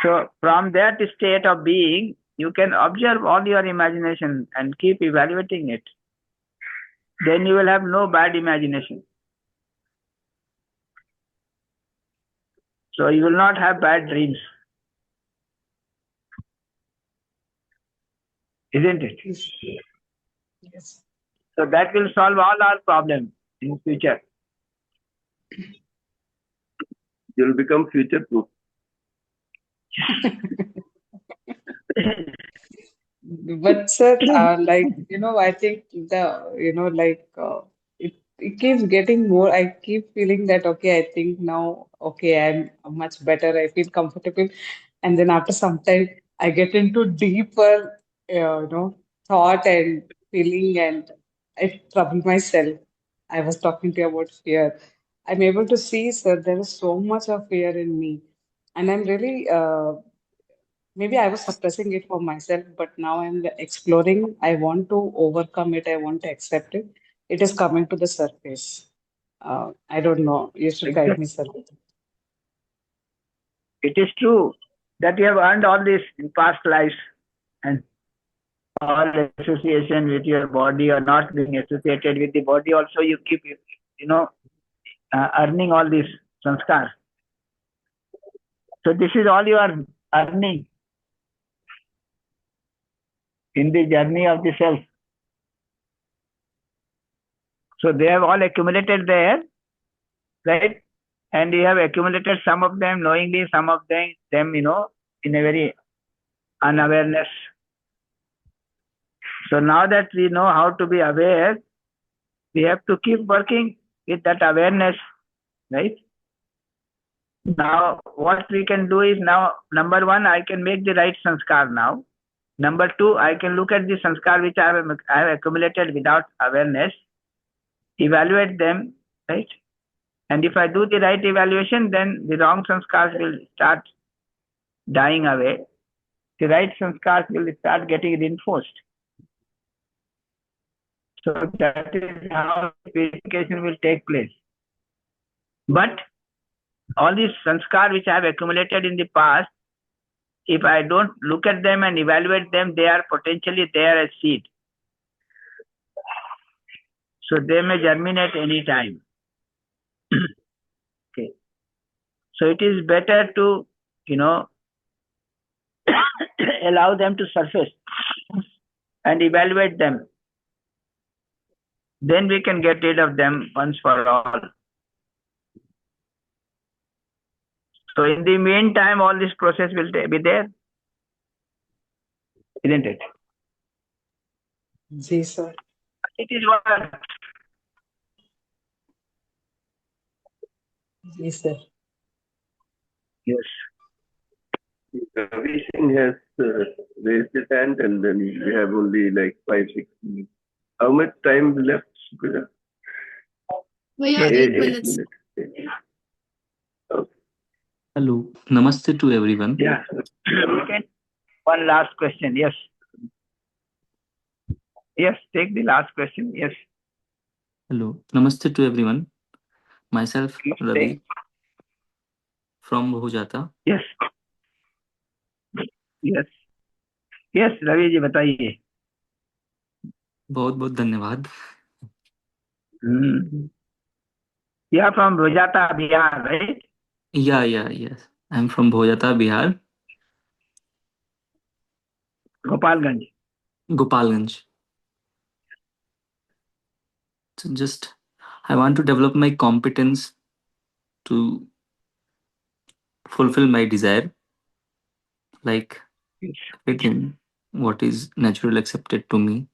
So from that state of being, you can observe all your imagination and keep evaluating it. Then you will have no bad imagination. So you will not have bad dreams. Isn't it? Yes. So that will solve all our problems in future. You'll become future proof. But sir, I think it keeps getting more. I keep feeling that okay, I think now okay, I'm much better. I feel comfortable, and then after some time, I get into deeper, thought and feeling, and I trouble myself. I was talking to you about fear. I'm able to see, sir, there is so much of fear in me, and I'm really maybe I was suppressing it for myself, but now I'm exploring. I want to overcome it. I want to accept it. It is coming to the surface. I don't know. You should guide me, sir. It is true that you have earned all this in past lives and all association with your body or not being associated with the body also you keep, earning all this sanskar. So this is all you are earning in the journey of the self. So they have all accumulated there, right? And you have accumulated some of them knowingly, some of them, in a very unawareness. So now that we know how to be aware, we have to keep working with that awareness, right? Now, what we can do is now, number one, I can make the right sanskar now. Number two, I can look at the sanskar which I have accumulated without awareness, evaluate them, right? And if I do the right evaluation, then the wrong sanskars will start dying away. The right sanskars will start getting reinforced. So that is how purification will take place. But all these sanskar which I have accumulated in the past, if I don't look at them and evaluate them, they are potentially there as seed. So they may germinate any time. Okay. So it is better to, allow them to surface and evaluate them. Then we can get rid of them once for all. So in the meantime, all this process will be there, isn't it? Yes, sir. It is what. Yes, sir. Yes. Ravi Singh has raised his hand, and then we have only like 5-6 minutes. How much time left? We have 8 minutes. Okay. Hello. Namaste to everyone. Yeah. Okay. One last question. Yes. Yes, take the last question. Yes. Hello. Namaste to everyone. Myself, Ravi, from Bhojata. Yes. Yes. Yes, Ravi ji बताइए. बहुत बहुत धन्यवाद. You are from Bhojata, Bihar, right? Yes. I'm from Bhojata, Bihar. Gopalganj. So just, I want to develop my competence to fulfill my desire, like everything what is natural accepted to me.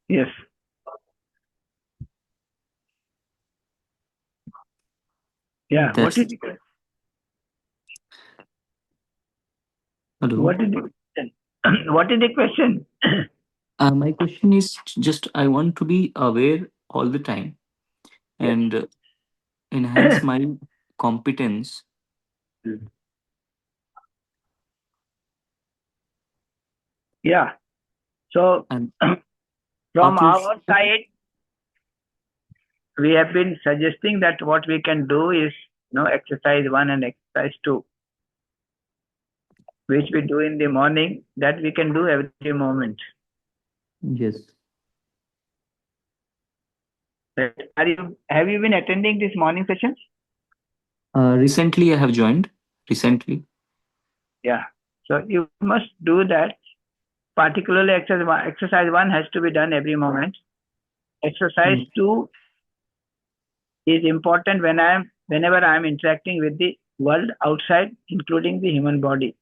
Yes. Yeah. That's, What is it? Hello. What is the question? What is the question? My question is just I want to be aware all the time Yes. and enhance my competence. Yeah. So And from how to our side, we have been suggesting that what we can do is, exercise 1 and exercise 2, which we do in the morning, that we can do every moment. yes. Have you been attending these morning sessions? Recently I have joined. Recently. Yeah. So you must do that. Particularly exercise 1 has to be done every moment. Exercise 2 is important whenever I am interacting with the world outside, including the human body.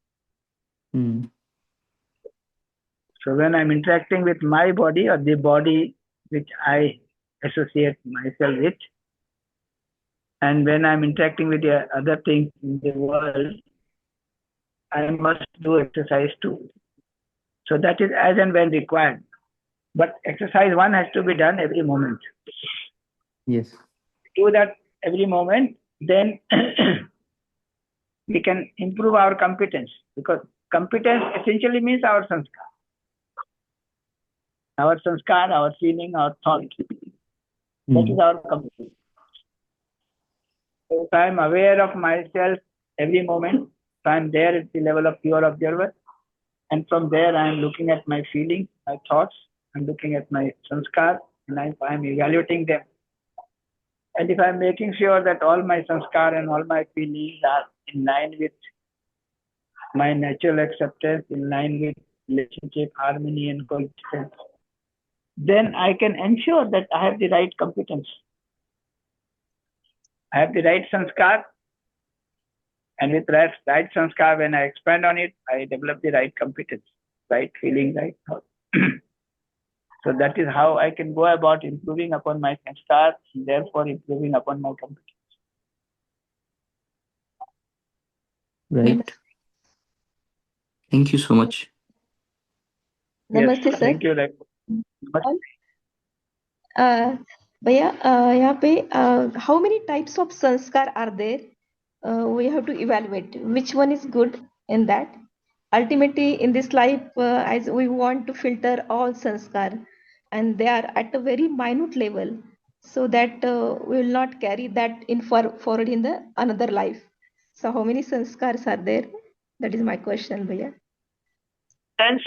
Mm. So when I'm interacting with my body or the body which I associate myself with, and when I'm interacting with the other things in the world, I must do exercise 2. So that is as and when required. But exercise 1 has to be done every moment. Yes. Do that every moment, then we can improve our competence, because competence essentially means our sanskar. Our sanskar, our feeling, our thought. That is our competence. So if I am aware of myself every moment, if I am there at the level of pure observer, and from there I am looking at my feelings, my thoughts, I'm looking at my sanskar, and I am evaluating them. And if I'm making sure that all my sanskar and all my feelings are in line with my natural acceptance, in line with relationship, harmony, and coexistence, then I can ensure that I have the right competence. I have the right sanskar, and with right sanskar, when I expand on it, I develop the right competence, right feeling, right thought. So that is how I can go about improving upon my sanskar, and therefore improving upon my competence. Right. Thank you so much. नमस्ते sir. Thank you. भैया यहाँ पे how many types of sanskar are there? We have to evaluate which one is good in that. Ultimately, in this life, as we want to filter all sanskar, and they are at a very minute level, so that we will not carry that in forward in the another life. So, how many sanskars are there? That is my question, भैया. Hence,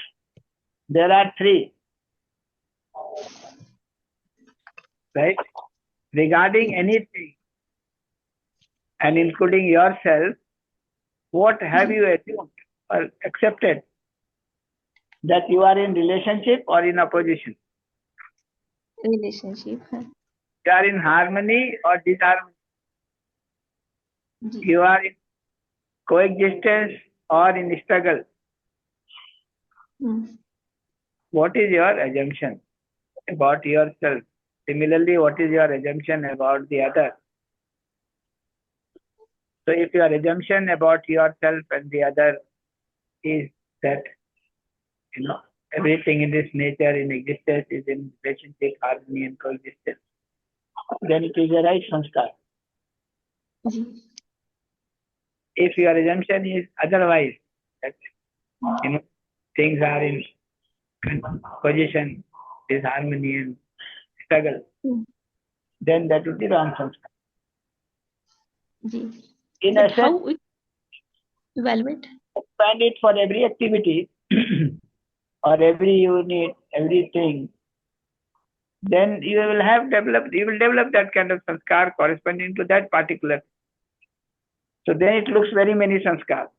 there are 3. Right? Regarding anything, and including yourself, what have you assumed or accepted? That you are in relationship or in opposition? Relationship. You are in harmony or disharmony? You are in coexistence or in struggle? What is your assumption about yourself? Similarly, what is your assumption about the other? So if your assumption about yourself and the other is that, everything in this nature, in existence, is in relationship, harmony, and coexistence, then it is a right sanskar. If your assumption is otherwise, that things are in position, disharmony and struggle, then that would be wrong sanskar. In a sense, how we evaluate? Expand it for every activity or every unit, everything. Then you will develop that kind of sanskar corresponding to that particular. So then it looks very many sanskars.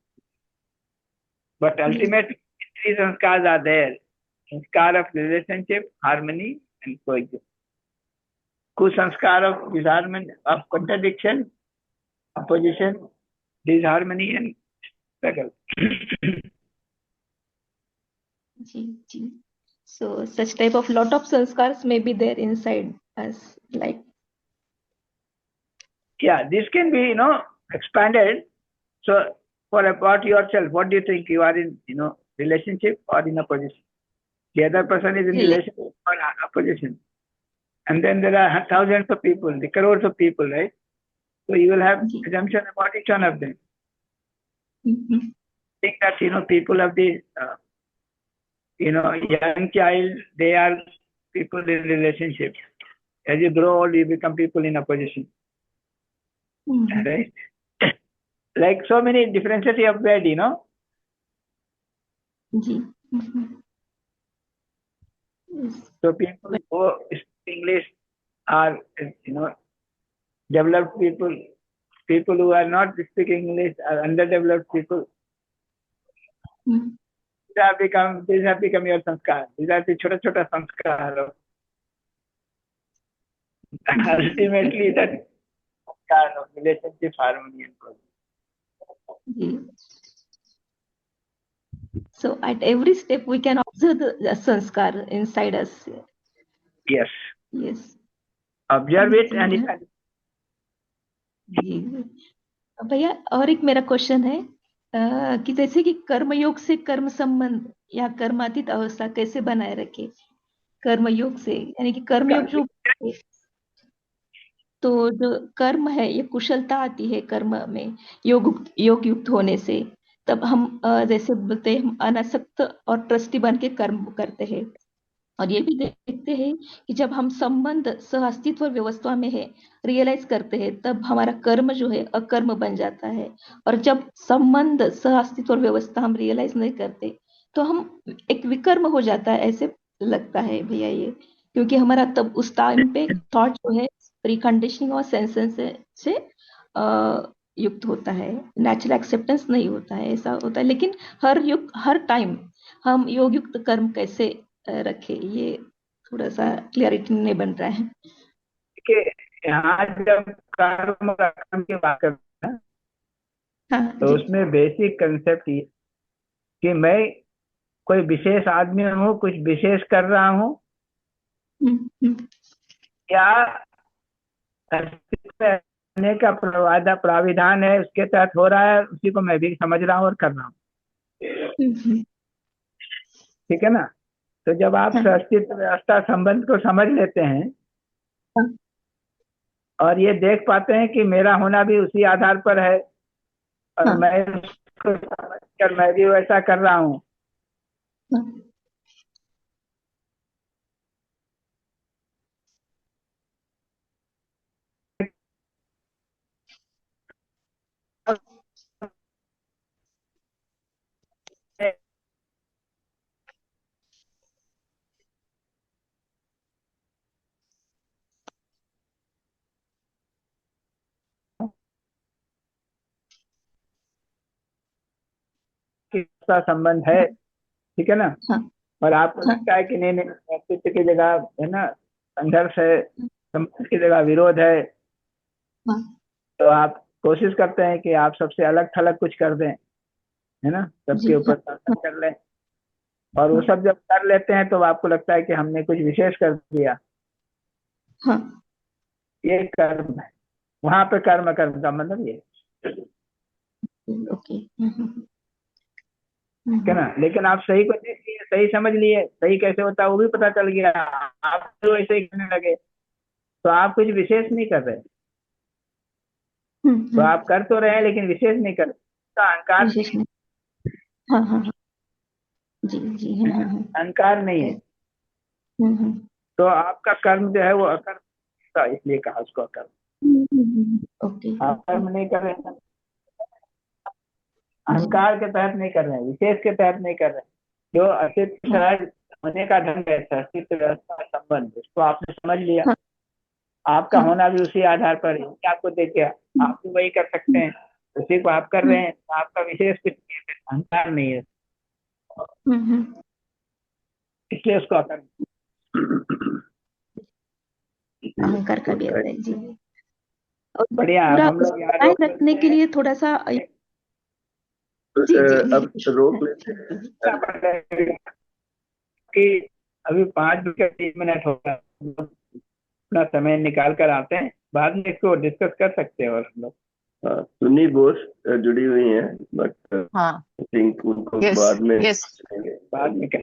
But ultimately, 3 sanskars are there. Sanskar of relationship, harmony, and coexistence. Kusanskar of disharmony, of contradiction, opposition, disharmony, and struggle. So such type of lot of sanskars may be there inside us, like. Yeah, this can be, expanded. So for about yourself. What do you think? You are in, relationship or in a position? The other person is in relationship or opposition. And then there are thousands of people, the crores of people, right? So you will have assumption about each one of them. Think that, people of the, young child, they are people in relationships. As you grow old, you become people in opposition. Right? Like so many differences you have read, So people who speak English are, developed people. People who are not speaking English are underdeveloped people. These have become your sanskar. These are the chota sanskar. Ultimately, that sanskar of relationship, harmony, and progress. So at every step we can observe the sanskar inside us. Yes. Yes. Observe it and it can. भैया और एक मेरा question है कि जैसे कि कर्मयोग से कर्म संबंध या कर्मातीत अवस्था कैसे बनाए रखे, कर्मयोग से यानी कि कर्मयोग जो तो जो कर्म है ये कुशलता आती है कर्म में योग युक्त होने से, तब हम जैसे बोलते हैं हम अनासक्त और ट्रस्टी बन के कर्म करते हैं, और ये भी देखते हैं कि जब हम संबंध सह अस्तित्व व्यवस्था में है रियलाइज करते हैं तब हमारा कर्म जो है अकर्म बन जाता है, और जब संबंध सह अस्तित्व व्यवस्था हम रियलाइज नहीं करते तो हम एक विकर्म हो जाता है, ऐसे लगता है भैया ये, क्योंकि हमारा तब उस टाइम पे थॉट जो है प्री कंडीशनिंग और सेंसेस से युक्त होता है, नेचुरल एक्सेप्टेंस नहीं होता है, ऐसा होता है। लेकिन हर टाइम हम योग युक्त कर्म कैसे रखे, ये थोड़ा सा क्लियरिटी नहीं बन रहा है। यहाँ जब कर्म की बात करते हैं तो उसमें बेसिक कंसेप्ट ये कि मैं कोई विशेष आदमी हूँ, कुछ विशेष कर रहा हूँ, या करने का प्राविधान है उसके तहत हो रहा है, उसी को मैं भी समझ रहा हूँ और कर रहा हूँ। ठीक है ना? तो जब आप अस्तित्व व्यवस्था संबंध को समझ लेते हैं और ये देख पाते हैं कि मेरा होना भी उसी आधार पर है और मैं उसको समझकर मैं भी वैसा कर रहा हूँ, किसका संबंध है, ठीक है ना? और आपको लगता है कि नहीं अस्तित्व की जगह है ना संघर्ष है, संबंध की जगह विरोध है, तो आप कोशिश करते हैं कि आप सबसे अलग थलग कुछ कर दें, है ना, सबके ऊपर शासन कर लें, और वो सब जब कर लेते हैं तो आपको लगता है कि हमने कुछ विशेष कर दिया। ये कर्म है, वहां पे कर्म का मतलब ये है ना। लेकिन आप सही को देख लिए, सही समझ लिए, सही कैसे होता है वो भी पता चल गया, आप तो ऐसे ही करने लगे, तो आप कुछ विशेष नहीं कर रहे, तो आप कर तो रहे हैं लेकिन विशेष नहीं कर रहे, तो अहंकार अहंकार नहीं है, तो आपका कर्म जो है वो अकर्म था, इसलिए कहा उसको अकर्म। आप कर्म नहीं कर रहे, अहंकार के तहत नहीं कर रहे हैं, विशेष के तहत नहीं कर रहे हैं, जो अस्तित्व सहज होने का ढंग है, अस्तित्व व्यवस्था संबंध, उसको आपने समझ लिया, आपका होना भी उसी आधार पर है, आपको देख के आप भी वही कर सकते हैं, उसी को आप कर रहे हैं, तो आपका विशेष कुछ अहंकार नहीं है, इसलिए उसको अहंकार का भी है जी। बढ़िया। हम लोग यहाँ रखने के लिए थोड़ा सा अब रोक लेते हैं कि अभी 5:30 होगा, अपना समय निकाल कर आते हैं, बाद में इसको डिस्कस कर सकते हैं और हम लोग सुन्नी बोस जुड़ी हुई हैं, बट हाँ आई थिंक उनको यस बाद में यस करेंगे।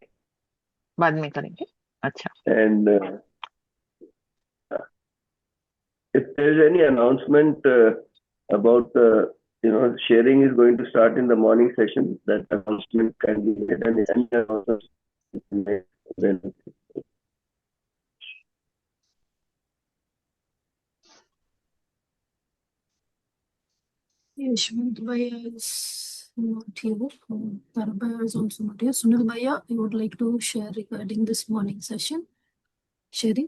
बाद में करेंगे। अच्छा And if there is any announcement about sharing is going to start in the morning session, that announcement can be made, and any announcement can be made then. Yashwant Bhaiya is not here. Tarbhaiya is also not here. Sunil Bhaiya, you would like to share regarding this morning session? Sharing?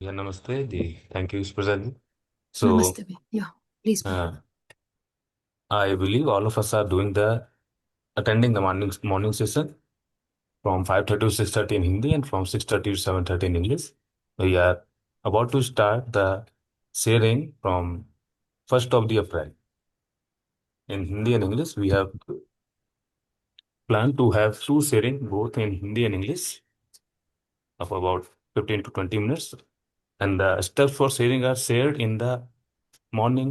Yeah, namaste. Thank you, Prasad. So, Namaste. Yeah, please. I believe all of us are attending the morning session from 5:30 to 6:30 in Hindi and from 6:30 to 7:30 in English. We are about to start the sharing from 1st of the April. In Hindi and English, we have planned to have two sharing both in Hindi and English of about 15 to 20 minutes. And the steps for sharing are shared in the morning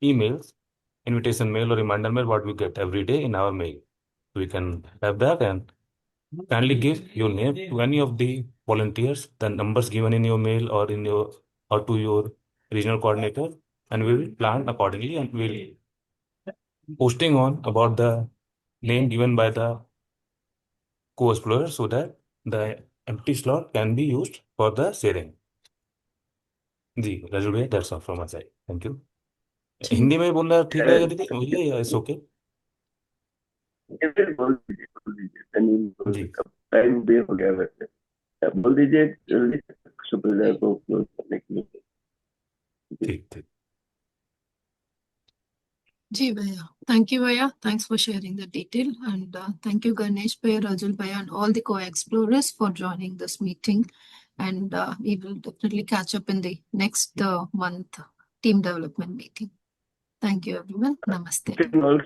emails, invitation mail or reminder mail, what we get every day in our mail. We can have that, and kindly give your name to any of the volunteers, the numbers given in your mail or to your regional coordinator, and we will plan accordingly, and we'll posting on about the name given by the co-explorer so that the empty slot can be used for the sharing. जी राजू भैया, that's all from my side. Thank you. Hindi में बोलना ठीक रहेगा दीदी भैया, या it's okay? Ji time भी हो गया वैसे, बोल दीजिए जल्दी सुप्रजा को क्लोज करने के लिए। ठीक ठीक Ji Bhaiya. Thank you, Bhaiya. Thanks for sharing the detail. And thank you, Ganesh Bhaiya, Rajul Bhaiya, and all the co-explorers for joining this meeting. And we will definitely catch up in the next month team development meeting. Thank you, everyone. Namaste.